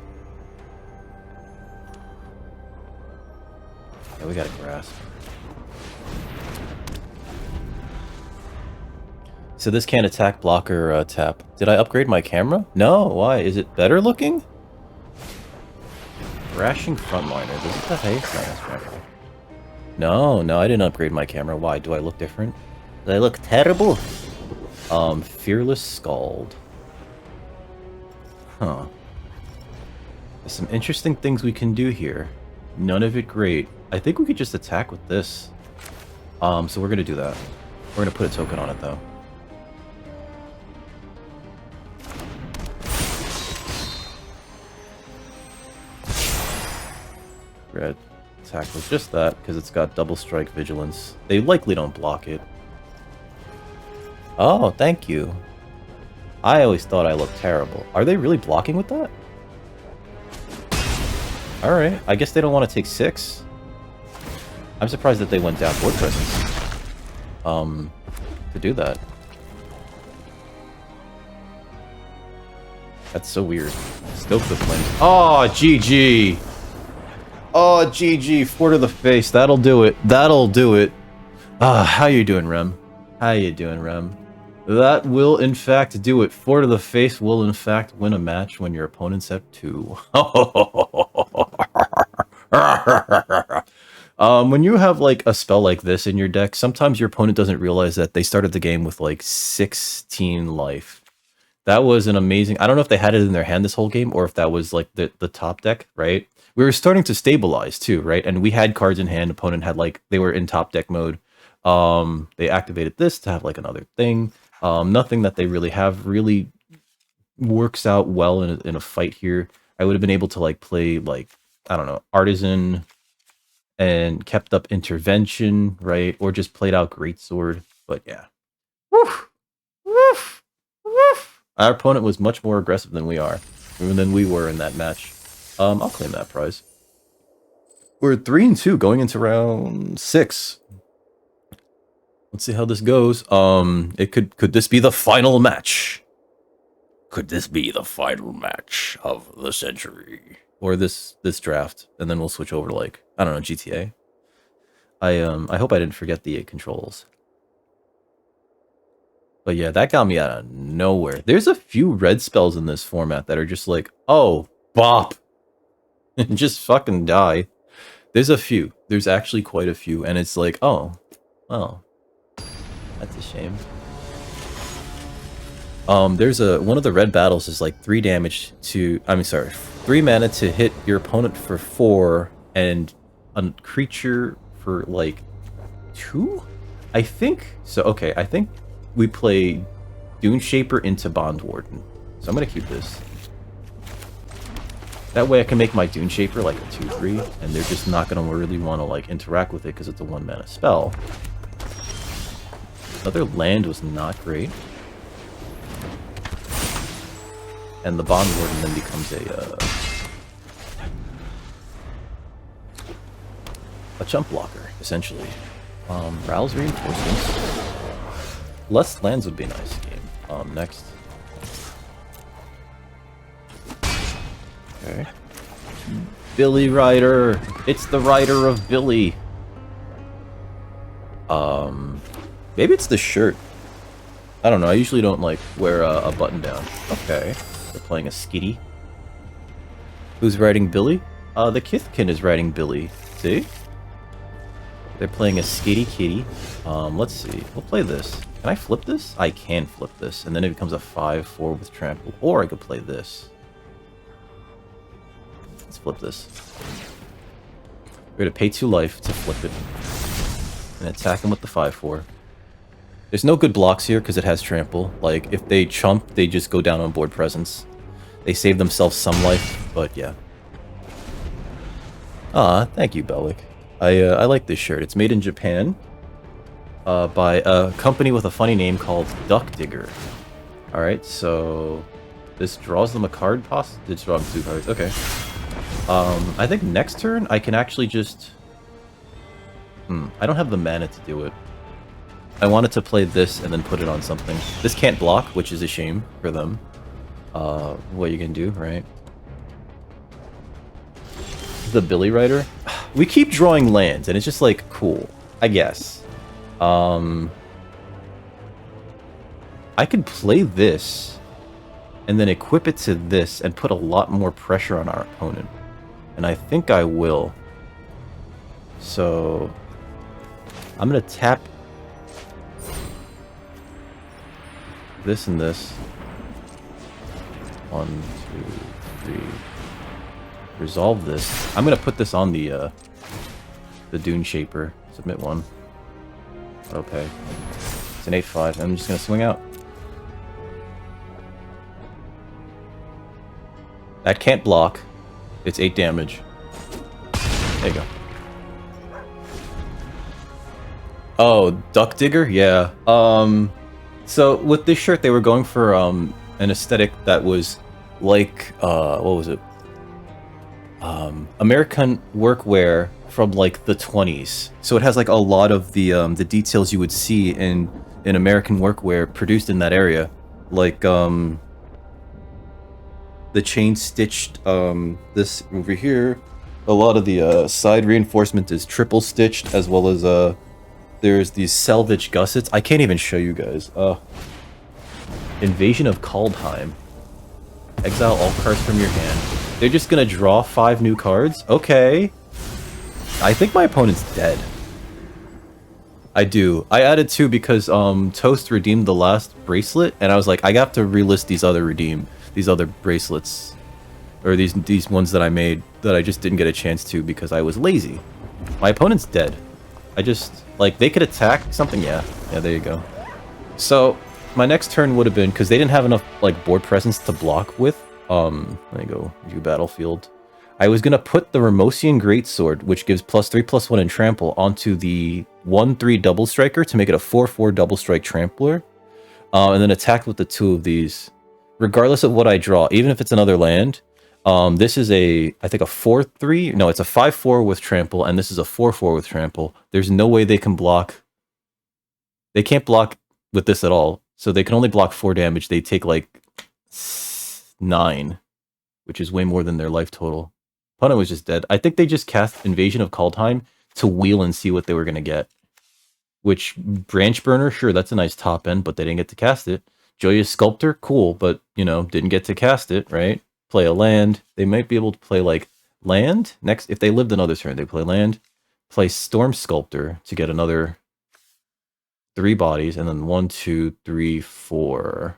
Yeah, we gotta grasp. So this can't attack, block, or tap. Did I upgrade my camera? No, why? Is it better looking? Crashing Frontliner. Does it have haste? No, I didn't upgrade my camera. Why? Do I look different? Do I look terrible? Fearless Scald. Huh. There's some interesting things we can do here. None of it great. I think we could just attack with this. So we're gonna do that. We're gonna put a token on it, though. their attack was just that, because it's got double strike vigilance. They likely don't block it. Oh, thank you. I always thought I looked terrible. Are they really blocking with that? Alright, I guess they don't want to take 6. I'm surprised that they went down board presence. To do that. That's so weird. Stoke the flames. Oh, GG! Oh, GG! 4 to the face. That'll do it. That'll do it. How you doing, Rem? How you doing, Rem? That will, in fact, do it. 4 to the face will, in fact, win a match when your opponent's at 2. When you have, like, a spell like this in your deck, sometimes your opponent doesn't realize that they started the game with, like, 16 life. That was an amazing... I don't know if they had it in their hand this whole game, or if that was, like, the top deck, right? We were starting to stabilize, too, right? And we had cards in hand. Opponent had, like... They were in top deck mode. They activated this to have, like, another thing. Nothing that they really have really works out well in a fight here. I would have been able to, like, play, like, I don't know, Artisan... and kept up Intervention, right? Or just played out Greatsword. But yeah. Woof! Woof! Woof! Our opponent was much more aggressive than we were in that match. I'll claim that prize. We're 3-2 going into round 6. Let's see how this goes. Could this be the final match? Could this be the final match of the century? Or this draft, and then we'll switch over to, like, I don't know, GTA. I hope I didn't forget the controls. But yeah, that got me out of nowhere. There's a few red spells in this format that are just like, oh, bop. And just fucking die. There's a few. There's actually quite a few, and it's like, oh, well, that's a shame. There's one of the red battles is like 3 damage to, 3 mana to hit your opponent for 4, and a creature for like 2? I think, so okay, I think we play Dune Shaper into Bond Warden. So I'm gonna keep this. That way I can make my Dune Shaper like a 2/3, and they're just not gonna really want to like interact with it because it's a 1 mana spell. Another land was not great. And the Bond Warden then becomes a chump blocker, essentially. Rouse Reinforcements. Less lands would be a nice game. Next. Okay. Billy Rider! It's the Rider of Billy! Maybe it's the shirt. I don't know, I usually don't, like, wear a button down. Okay. They're playing a Skitty. Who's riding Billy? The Kithkin is riding Billy. See? They're playing a Skitty Kitty. Let's see. We'll play this. Can I flip this? I can flip this. And then it becomes a 5/4 with trample. Or I could play this. Let's flip this. We're gonna pay 2 life to flip it. And attack him with the 5/4. There's no good blocks here because it has trample. Like, if they chump, they just go down on board presence. They save themselves some life, but yeah. Thank you, Bellic. I like this shirt. It's made in Japan by a company with a funny name called Duck Digger. Alright, so this draws them a card, It's drawing 2 cards. Okay. I think next turn I can actually just... I don't have the mana to do it. I wanted to play this and then put it on something. This can't block, which is a shame for them. What you can do, right? The Billy Rider. We keep drawing lands, and it's just like, cool, I guess. I could play this, and then equip it to this, and put a lot more pressure on our opponent. And I think I will. So, I'm gonna tap this and this. 1, 2, 3. Resolve this. I'm gonna put this on the Dune Shaper. Submit 1. Okay. It's an 8/5. I'm just gonna swing out. That can't block. It's 8 damage. There you go. Oh, Duck Digger? Yeah. So with this shirt, they were going for an aesthetic that was like what was it? American workwear from like the 20s. So it has like a lot of the details you would see in American workwear produced in that area, like the chain stitched this over here. A lot of the side reinforcement is triple stitched, as well as there's these salvage gussets. I can't even show you guys. Invasion of Kaldheim. Exile all cards from your hand. They're just gonna draw 5 new cards? Okay. I think my opponent's dead. I do. I added 2 because Toast redeemed the last bracelet, and I was like, I have to relist these other bracelets. Or these ones that I made that I just didn't get a chance to because I was lazy. My opponent's dead. I just, like, they could attack something, yeah. Yeah, there you go. So, my next turn would have been, because they didn't have enough, like, board presence to block with, let me go view battlefield. I was gonna put the Ramosian Greatsword, which gives +3/+1 in trample, onto the 1/3 double striker to make it a 4/4 double strike trampler, and then attack with the 2 of these. Regardless of what I draw, even if it's another land, this is I think a 4/3, no, it's a 5/4 with trample, and this is a 4/4 with trample. There's no way they can block. They can't block with this at all, so they can only block 4 damage. They take like 9, which is way more than their life total. Opponent was just dead. I think they just cast Invasion of Kaldheim to wheel and see what they were going to get. Which, Branch Burner, sure, that's a nice top end, but they didn't get to cast it. Joyous Sculptor, cool, but, you know, didn't get to cast it, right? Play a land. They might be able to play, like, land. Next, if they lived another turn, they play land. Play Storm Sculptor to get another 3 bodies, and then 1, 2, 3, 4...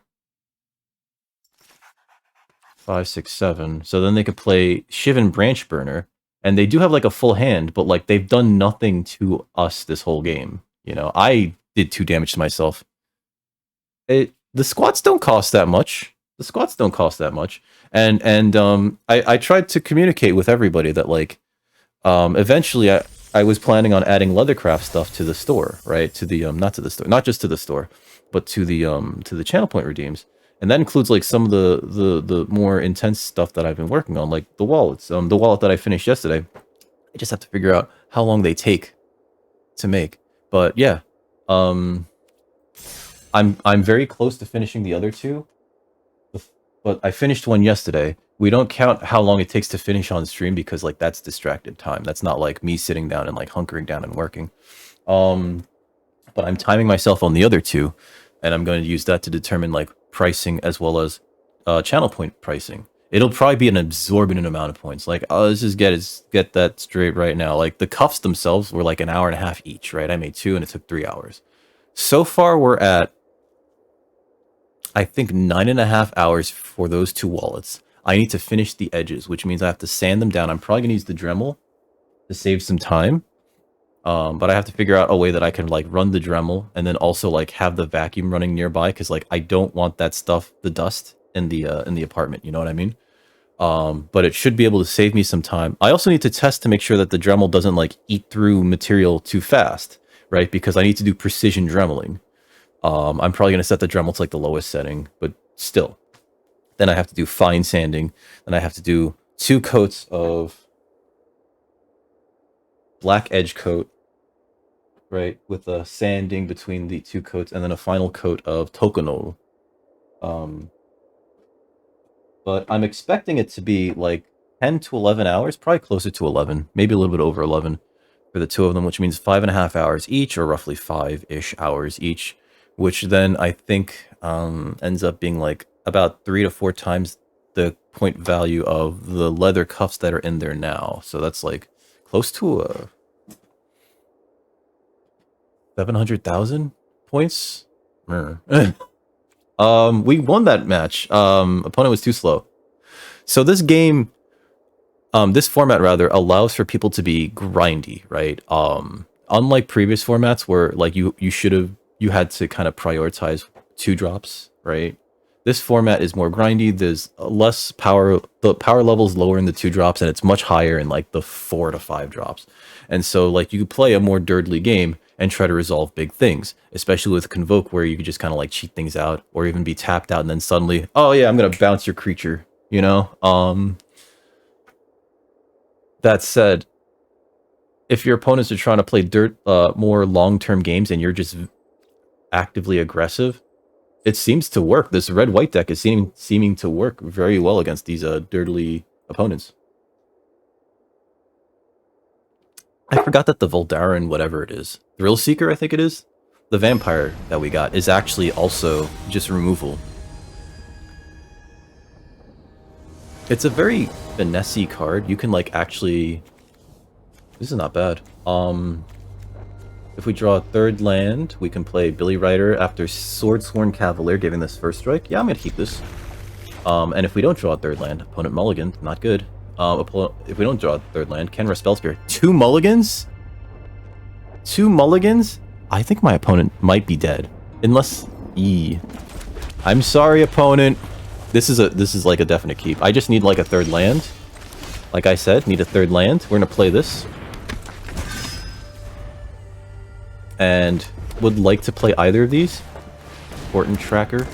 5, 6, 7. So then they could play Shivan Branch Burner, and they do have like a full hand, but like they've done nothing to us this whole game. You know, I did 2 damage to myself. The squats don't cost that much. The squats don't cost that much. And I tried to communicate with everybody that like eventually I was planning on adding leathercraft stuff to the store, right? To the not to the store, not just to the store, but to the channel point redeems. And that includes like some of the more intense stuff that I've been working on, like the wallets. The wallet that I finished yesterday. I just have to figure out how long they take to make. But yeah, I'm very close to finishing the other 2. But I finished one yesterday. We don't count how long it takes to finish on stream because like that's distracted time. That's not like me sitting down and like hunkering down and working. But I'm timing myself on the other 2, and I'm going to use that to determine like pricing as well as channel point pricing. It'll probably be an absorbent amount of points. Like, let's just get that straight right now. Like the cuffs themselves were like an hour and a half each, right? I made 2 and it took 3 hours. So far we're at, I think, 9.5 hours for those 2 wallets. I need to finish the edges, which means I have to sand them down. I'm probably gonna use the Dremel to save some time. But I have to figure out a way that I can like run the Dremel and then also like have the vacuum running nearby, because like I don't want that stuff, the dust in the apartment, you know what I mean? But it should be able to save me some time. I also need to test to make sure that the Dremel doesn't like eat through material too fast, right? Because I need to do precision Dremeling. I'm probably gonna set the Dremel to like the lowest setting, but still. Then I have to do fine sanding. Then I have to do 2 coats of black edge coat, right, with a sanding between the 2 coats, and then a final coat of Tokonol. But I'm expecting it to be like 10 to 11 hours, probably closer to 11, maybe a little bit over 11 for the 2 of them, which means 5.5 hours each, or roughly 5-ish hours each, which then I think ends up being like about 3 to 4 times the point value of the leather cuffs that are in there now. So that's like close to 700,000 points. We won that match. Opponent was too slow. So this game, this format rather, allows for people to be grindy, right? Unlike previous formats where like you had to kind of prioritize 2 drops, right? This format is more grindy. There's less power. The power level is lower in the 2 drops, and it's much higher in like the 4 to 5 drops. And so like you could play a more durdly game and try to resolve big things, especially with Convoke, where you could just kind of like cheat things out, or even be tapped out and then suddenly, oh yeah, I'm gonna bounce your creature. You know. That said, if your opponents are trying to play more long-term games and you're just actively aggressive, it seems to work. This red-white deck is seeming to work very well against these durdly opponents. I forgot that the Voldaren, whatever it is, Thrill Seeker, I think it is, the vampire that we got, is actually also just removal. It's a very finessey card. You can like actually... This is not bad. If we draw a 3rd land, we can play Billy Rider after Swordsworn Cavalier, giving this 1st strike. Yeah, I'm gonna keep this. And if we don't draw a 3rd land, opponent mulligan, not good. If we don't draw a 3rd land, Kenra Spellspear. 2 mulligans? 2 mulligans? I think my opponent might be dead. Unless... I'm sorry, opponent. This is like a definite keep. I just need like a 3rd land. Like I said, need a 3rd land. We're gonna play this. And would like to play either of these. Important Tracker.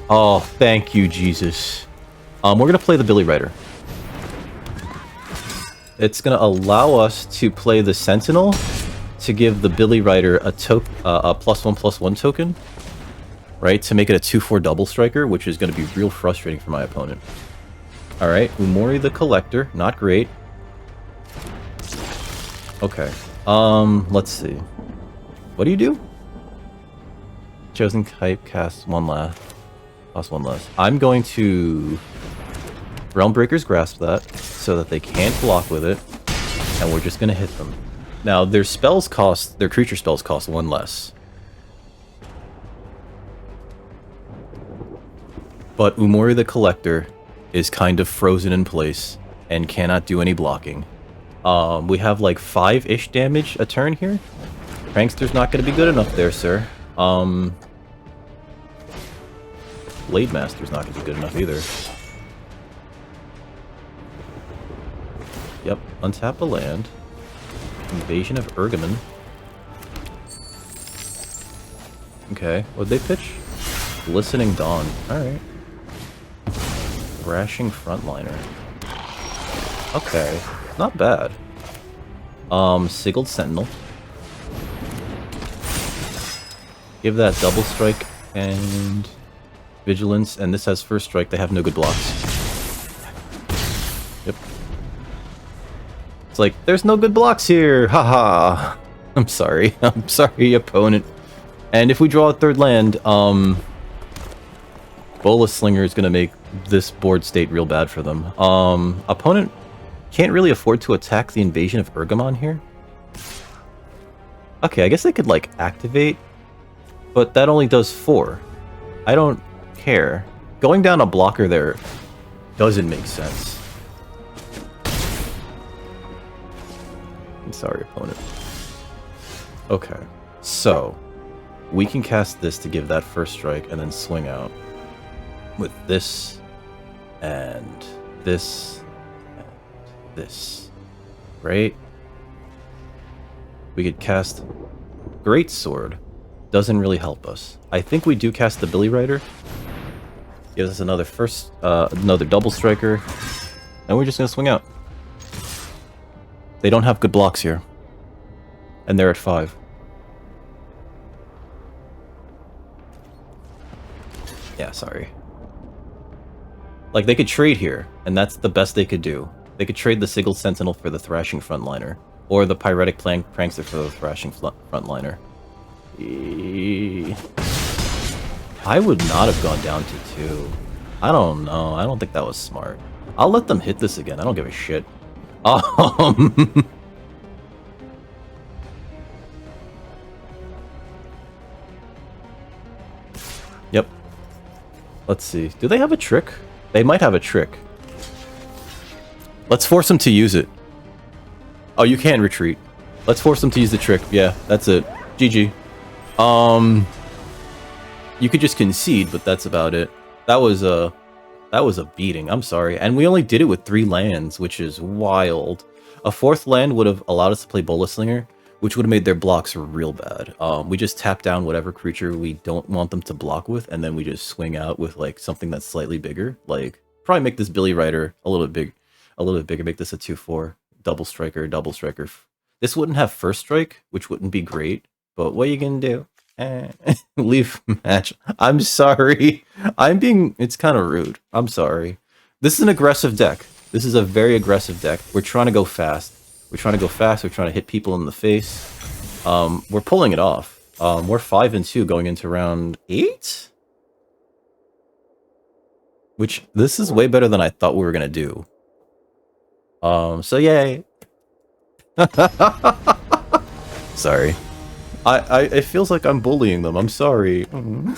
Oh, thank you, Jesus. We're gonna play the Billy Rider. It's gonna allow us to play the Sentinel to give the Billy Rider a +1/+1 token, right? To make it a 2/4 double striker, which is gonna be real frustrating for my opponent. All right, Umori the Collector, not great. Okay, let's see. What do you do? Chosen type casts 1 less. Cost 1 less. I'm going to Realm Breaker's Grasp that, so that they can't block with it, and we're just gonna hit them. Now, their creature spells cost 1 less. But Umori the Collector is kind of frozen in place, and cannot do any blocking. We have like 5-ish damage a turn here. Prankster's not going to be good enough there, sir. Blade Master's not going to be good enough either. Yep, untap a land. Invasion of Urgamen. Okay, what'd they pitch? Glistening Dawn. Alright. Thrashing Frontliner. Okay, not bad. Sigiled Sentinel. Give that double strike and vigilance, and this has 1st strike. They have no good blocks. Yep. It's like, there's no good blocks here! Haha! I'm sorry. I'm sorry, opponent. And if we draw a 3rd land, Bola Slinger is gonna make this board state real bad for them. Opponent can't really afford to attack the Invasion of Urgamon here. Okay, I guess they could, like, activate, but that only does 4. I don't care. Going down a blocker there doesn't make sense. I'm sorry, opponent. Okay, so we can cast this to give that 1st strike and then swing out with this and this and this, right? We could cast Greatsword. Doesn't really help us. I think we do cast the Billy Rider. Gives us another another double striker, and we're just gonna swing out. They don't have good blocks here, and they're at 5. Yeah, sorry. Like, they could trade here, and that's the best they could do. They could trade the Sigiled Sentinel for the Thrashing Frontliner, or the Pyretic Prankster for the Thrashing Frontliner. I would not have gone down to 2. I don't know. I don't think that was smart. I'll let them hit this again. I don't give a shit. Yep. Let's see. Do they have a trick? They might have a trick. Let's force them to use it. Oh, you can retreat. Let's force them to use the trick. Yeah, that's it. GG. You could just concede, but that's about it. that was a beating. I'm sorry. And we only did it with 3 lands, which is wild. A 4th land would have allowed us to play Bola Slinger, which would have made their blocks real bad. We just tap down whatever creature we don't want them to block with, and then we just swing out with like something that's slightly bigger. Like probably make this Billy Rider a little bit bigger. Make this a 2/4 double striker. This wouldn't have first strike, which wouldn't be great. But what are you gonna do? Leave match. I'm sorry. It's kind of rude. I'm sorry. This is an aggressive deck. This is a very aggressive deck. We're trying to go fast. We're trying to hit people in the face. We're pulling it off. We're 5-2 going into round 8? Which, this is way better than I thought we were gonna do. So yay. Sorry. It feels like I'm bullying them. I'm sorry. I'm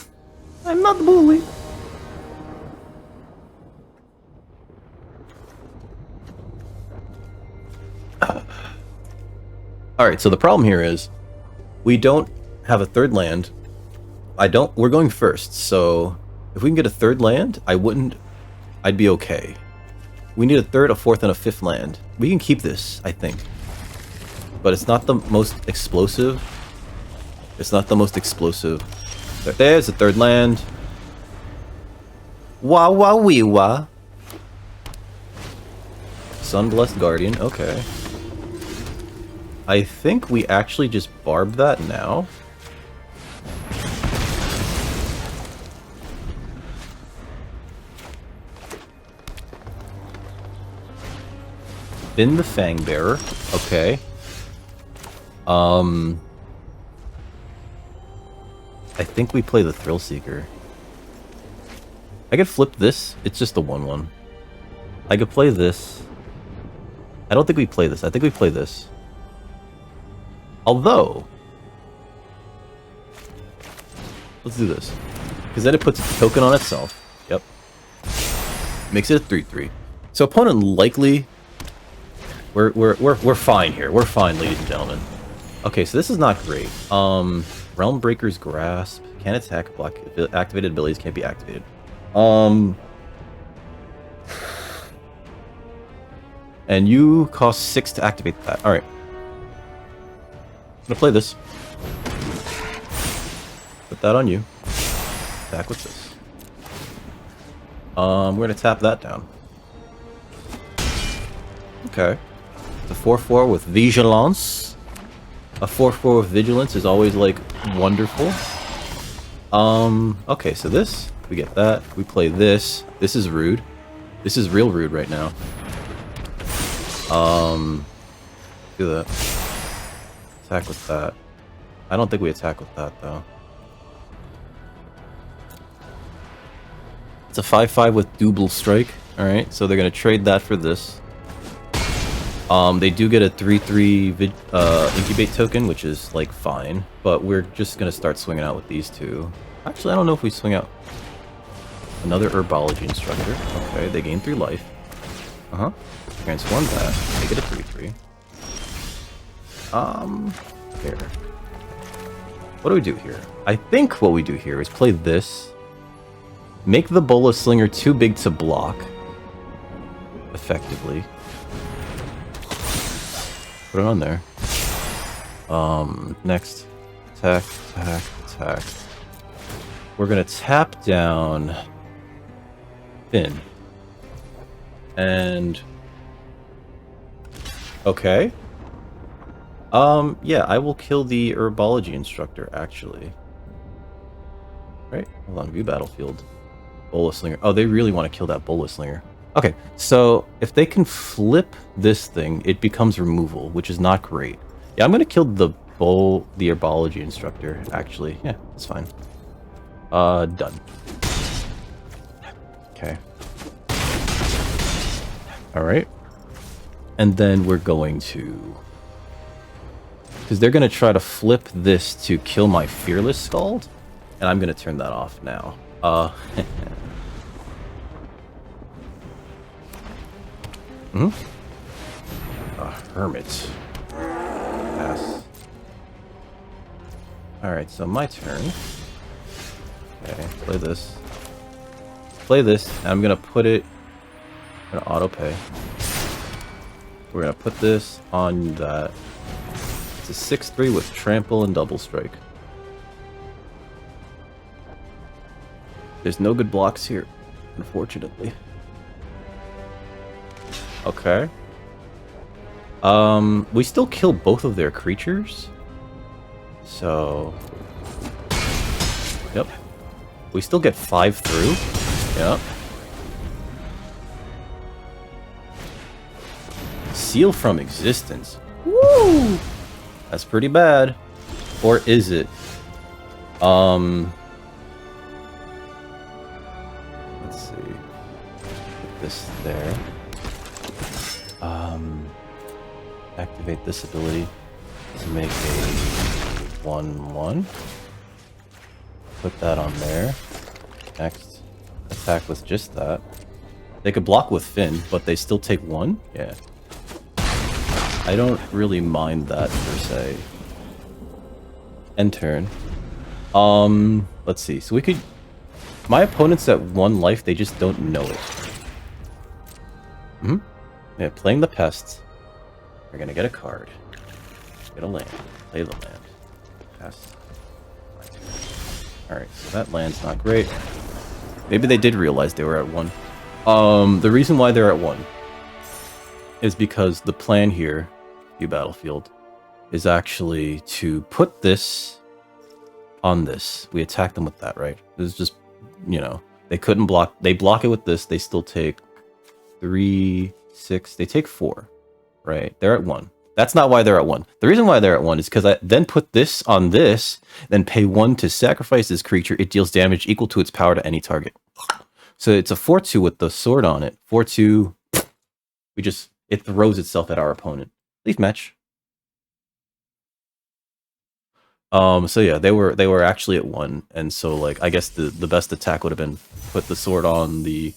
not the bully. Alright, so the problem here is we don't have a 3rd land. We're going first, so if we can get a 3rd land, I'd be okay. We need a 3rd, a 4th, and a 5th land. We can keep this, I think. But it's not the most explosive. There's a 3rd land. Wah wah wee wah. Sunblessed Guardian, okay. I think we actually just barb that now. Bin the Fangbearer, okay. I think we play the Thrill Seeker. I could flip this. It's just a 1/1. I could play this. I don't think we play this. I think we play this. Although, let's do this. Because then it puts a token on itself. Yep. Makes it a 3/3. So opponent likely... We're fine here. We're fine, ladies and gentlemen. Okay, so this is not great. Realm Breaker's Grasp. Can't attack, block. Activated abilities can't be activated. And you cost 6 to activate that. Alright. I'm gonna play this. Put that on you. Attack with this. We're gonna tap that down. Okay. The 4/4 with Vigilance. A 4/4 with Vigilance is always, like, wonderful. Okay, so this, we get that. We play this. This is rude. This is real rude right now. Do that. Attack with that. I don't think we attack with that, though. It's a 5/5 with Double Strike. Alright, so they're gonna trade that for this. They do get a 3/3 incubate token, which is, like, fine. But we're just gonna start swinging out with these two. Actually, I don't know if we swing out. Another Herbology Instructor. Okay, they gain 3 life. Transform that. Make it a 3/3. Here. What do we do here? I think what we do here is play this. Make the Bola Slinger too big to block. Effectively. Put it on there. Next. Attack, attack, attack. We're gonna tap down Finn. And... okay. Yeah, I will kill the Herbology Instructor, actually. Right? Hold on, view battlefield. Bola Slinger. Oh, they really want to kill that Bola Slinger. Okay, so if they can flip this thing, it becomes removal, which is not great. Yeah, I'm gonna kill the Herbology Instructor, actually. Yeah, it's fine. Done. Okay. Alright. And then we're going to... because they're going to try to flip this to kill my Fearless Scald, and I'm going to turn that off now. A Hermit. Pass. Alright, so my turn. Okay, play this. play this, and I'm gonna put it... I'm gonna auto pay. We're gonna put this on that. It's a 6-3 with trample and double strike. There's no good blocks here, unfortunately. Okay. We still kill both of their creatures. So... Yep. We still get 5 through. Yep. Seal from existence. Woo! That's pretty bad. Or is it? Let's see. Put this there. Activate this ability to make a 1/1. Put that on there. Next, attack with just that. They could block with Finn, but they still take 1? Yeah. I don't really mind that, per se. End turn. Let's see. So we could... My opponent's at 1 life, they just don't know it. Yeah, playing the Pests. We're gonna get a card. Get a land. Play the land. Pass. Alright, so that land's not great. Maybe they did realize they were at 1. The reason why they're at 1 is because the plan here, view battlefield, is actually to put this on this. We attack them with that, right? This is just, you know, they couldn't block. They block it with this. They still take 3, 6. They take 4, right? They're at 1. That's not why they're at 1. The reason why they're at 1 is because I then put this on this, then pay 1 to sacrifice this creature. It deals damage equal to its power to any target. So it's a 4/2 with the sword on it. 4/2. It throws itself at our opponent. Leaf match. So yeah, they were actually at 1, and so like I guess the best attack would have been put the sword on the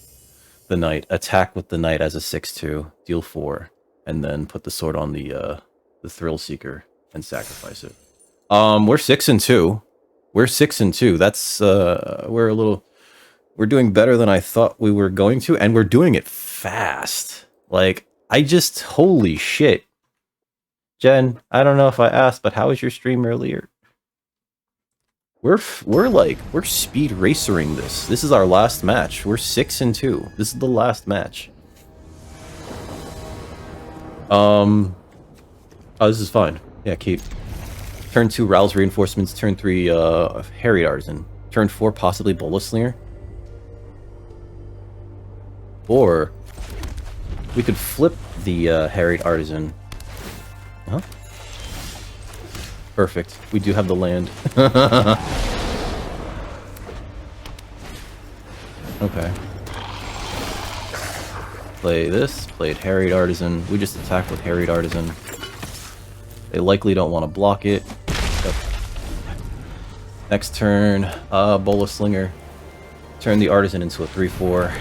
knight, attack with the knight as a 6/2, deal 4, and then put the sword on the thrill seeker and sacrifice it. We're 6-2. We're 6-2. That's we're doing better than I thought we were going to, and we're doing it fast. Like holy shit. Jen, I don't know if I asked, but how was your stream earlier? We're speed racering this. This is our last match. We're 6-2. This is the last match. Oh, this is fine. Yeah, keep. Turn 2, Rowell's Reinforcements. Turn 3, Harried Artisan. Turn 4, possibly Bolas Slinger. Or we could flip the Harried Artisan. Huh? Perfect. We do have the land. Okay. Play this. Played Harried Artisan. We just attack with Harried Artisan. They likely don't want to block it. Yep. Next turn, Bolas Slinger. Turn the Artisan into a 3/4.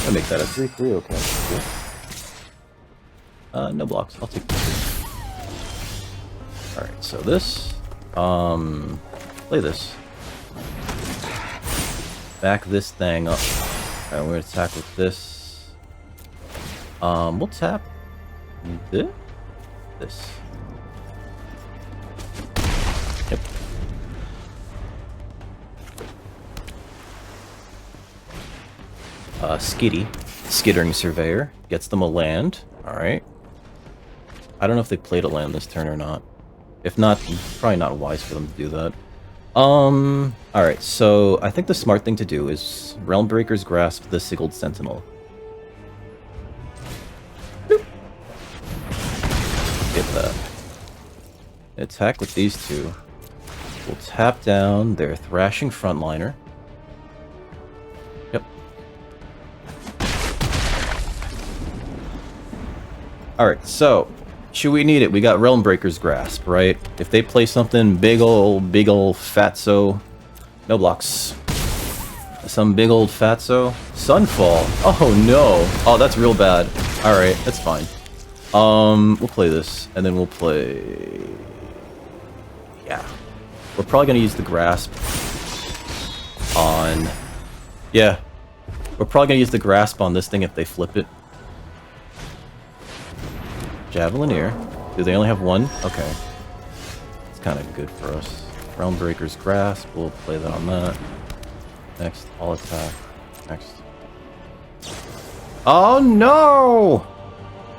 I'll make that a 3/3, okay. Cool. No blocks. I'll take this. Alright, so this. Play this. Back this thing up. Alright, we're gonna attack with this. We'll tap this. Yep. Skittering Surveyor. Gets them a land. Alright. I don't know if they played a land this turn or not. If not, probably not wise for them to do that. Alright, so I think the smart thing to do is Realmbreaker's Grasp the Sigiled Sentinel. Boop. Get that. Attack with these two. We'll tap down their Thrashing Frontliner. Yep. Alright, so should we need it? We got Realmbreaker's Grasp, right? If they play something big ol' fatso, no blocks. Some big old fatso. Sunfall. Oh no. Oh, that's real bad. Alright, that's fine. We'll play this, and then we'll play... Yeah. We're probably gonna use the Grasp on... Yeah. We're probably gonna use the grasp on this thing if they flip it. Javelineer. Do they only have one? Okay. It's kind of good for us. Realmbreaker's Grasp. We'll play that on that. Next, all attack. Next. Oh no!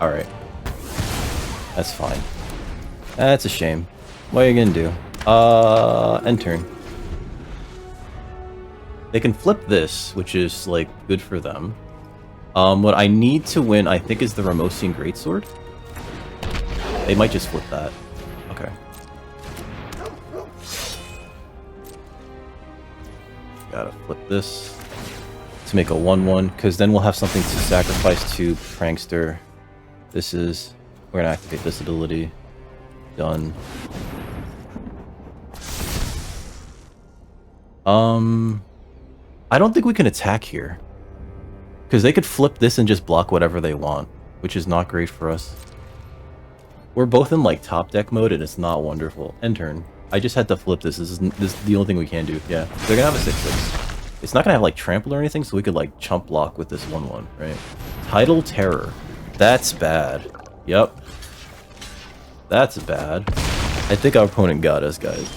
Alright. That's fine. That's a shame. What are you gonna do? End turn. They can flip this, which is, like, good for them. What I need to win, I think, is the Ramosian Greatsword. They might just flip that. Okay. Gotta flip this to make a 1-1, because then we'll have something to sacrifice to Prankster. This is... We're gonna activate this ability. Done. I don't think we can attack here. Because they could flip this and just block whatever they want, which is not great for us. We're both in, like, top deck mode, and it's not wonderful. End turn. I just had to flip this. This is the only thing we can do. Yeah. They're gonna have a 6-6. It's not gonna have, like, trample or anything, so we could, like, chump block with this 1-1, right? Tidal Terror. That's bad. Yep. That's bad. I think our opponent got us, guys.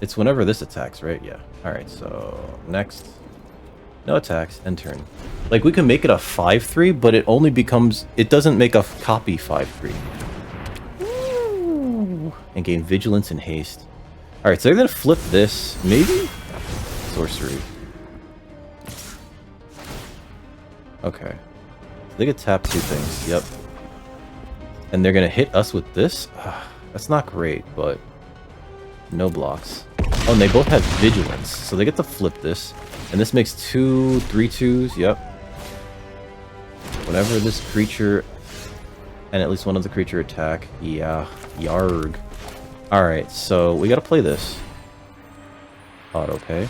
It's whenever this attacks, right? Yeah. Alright, so next. No attacks, end turn. Like, we can make it a 5-3, but it only becomes... It doesn't make a copy 5-3. And gain vigilance and haste. Alright, so they're gonna flip this, maybe? Sorcery. Okay. They could tap 2 things, yep. And they're gonna hit us with this? That's not great, but... No blocks. Oh, and they both have vigilance, so they get to flip this. And this makes 2 3/2s, yep. Whenever this creature... And at least one of the creature attack. Yeah. Yarg. Alright, so we gotta play this. Auto pay.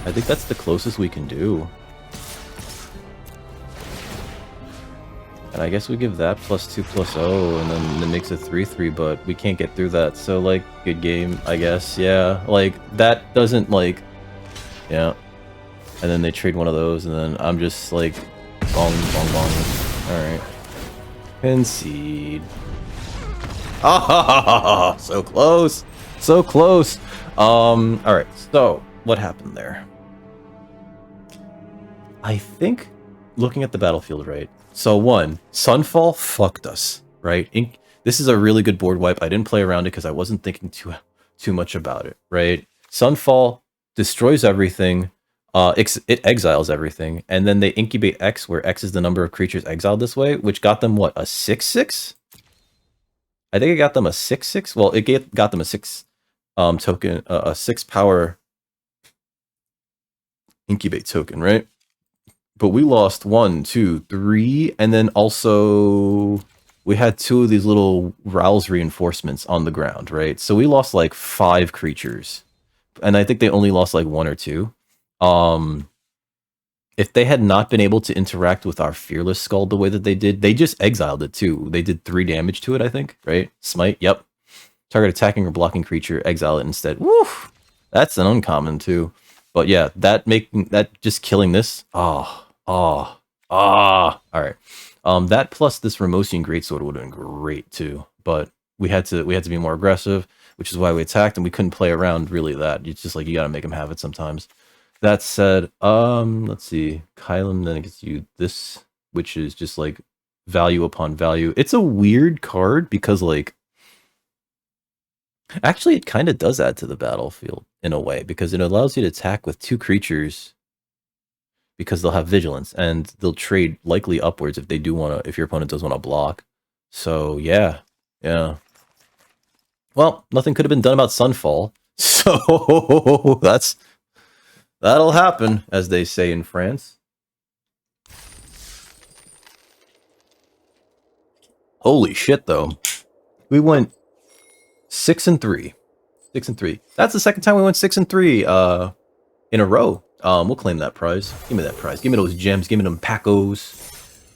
I think that's the closest we can do. And I guess we give that +2/+0, and then it makes a 3/3, but we can't get through that, so, like, good game, I guess, yeah. Like, that doesn't, like... Yeah. And then they trade one of those, and then I'm just, like... Bong, bong, bong. Alright. Concede. Ah, so close! So close! Alright, so, what happened there? I think, looking at the battlefield, right? So 1, Sunfall fucked us, right? This is a really good board wipe. I didn't play around it because I wasn't thinking too much about it, right? Sunfall destroys everything, it exiles everything, and then they incubate X, where X is the number of creatures exiled this way, which got them, what, a 6/6? I think it got them a 6/6? Well, it got them a 6 token, a 6 power incubate token, right? But we lost 1, 2, 3, and then also we had 2 of these little Rowls reinforcements on the ground, right? So we lost like 5 creatures. And I think they only lost like 1 or 2. If they had not been able to interact with our Fearless Skull the way that they did, they just exiled it too. They did 3 damage to it, I think, right? Smite, yep. Target attacking or blocking creature, exile it instead. Woo! That's an uncommon too. But yeah, that just killing this. Alright. That plus this Ramosian Greatsword would have been great too. But we had to be more aggressive, which is why we attacked, and we couldn't play around really that. It's just like you gotta make them have it sometimes. That said, let's see. Kylum then gets you this, which is just like value upon value. It's a weird card because like actually, it kind of does add to the battlefield in a way, because it allows you to attack with 2 creatures because they'll have vigilance, and they'll trade likely upwards if they do want to, if your opponent does want to block. So, yeah. Well, nothing could have been done about Sunfall, so that'll happen, as they say in France. Holy shit, though. We went 6-3. 6-3. That's the second time we went 6-3 in a row. We'll claim that prize. Give me that prize. Give me those gems. Give me them Pacos.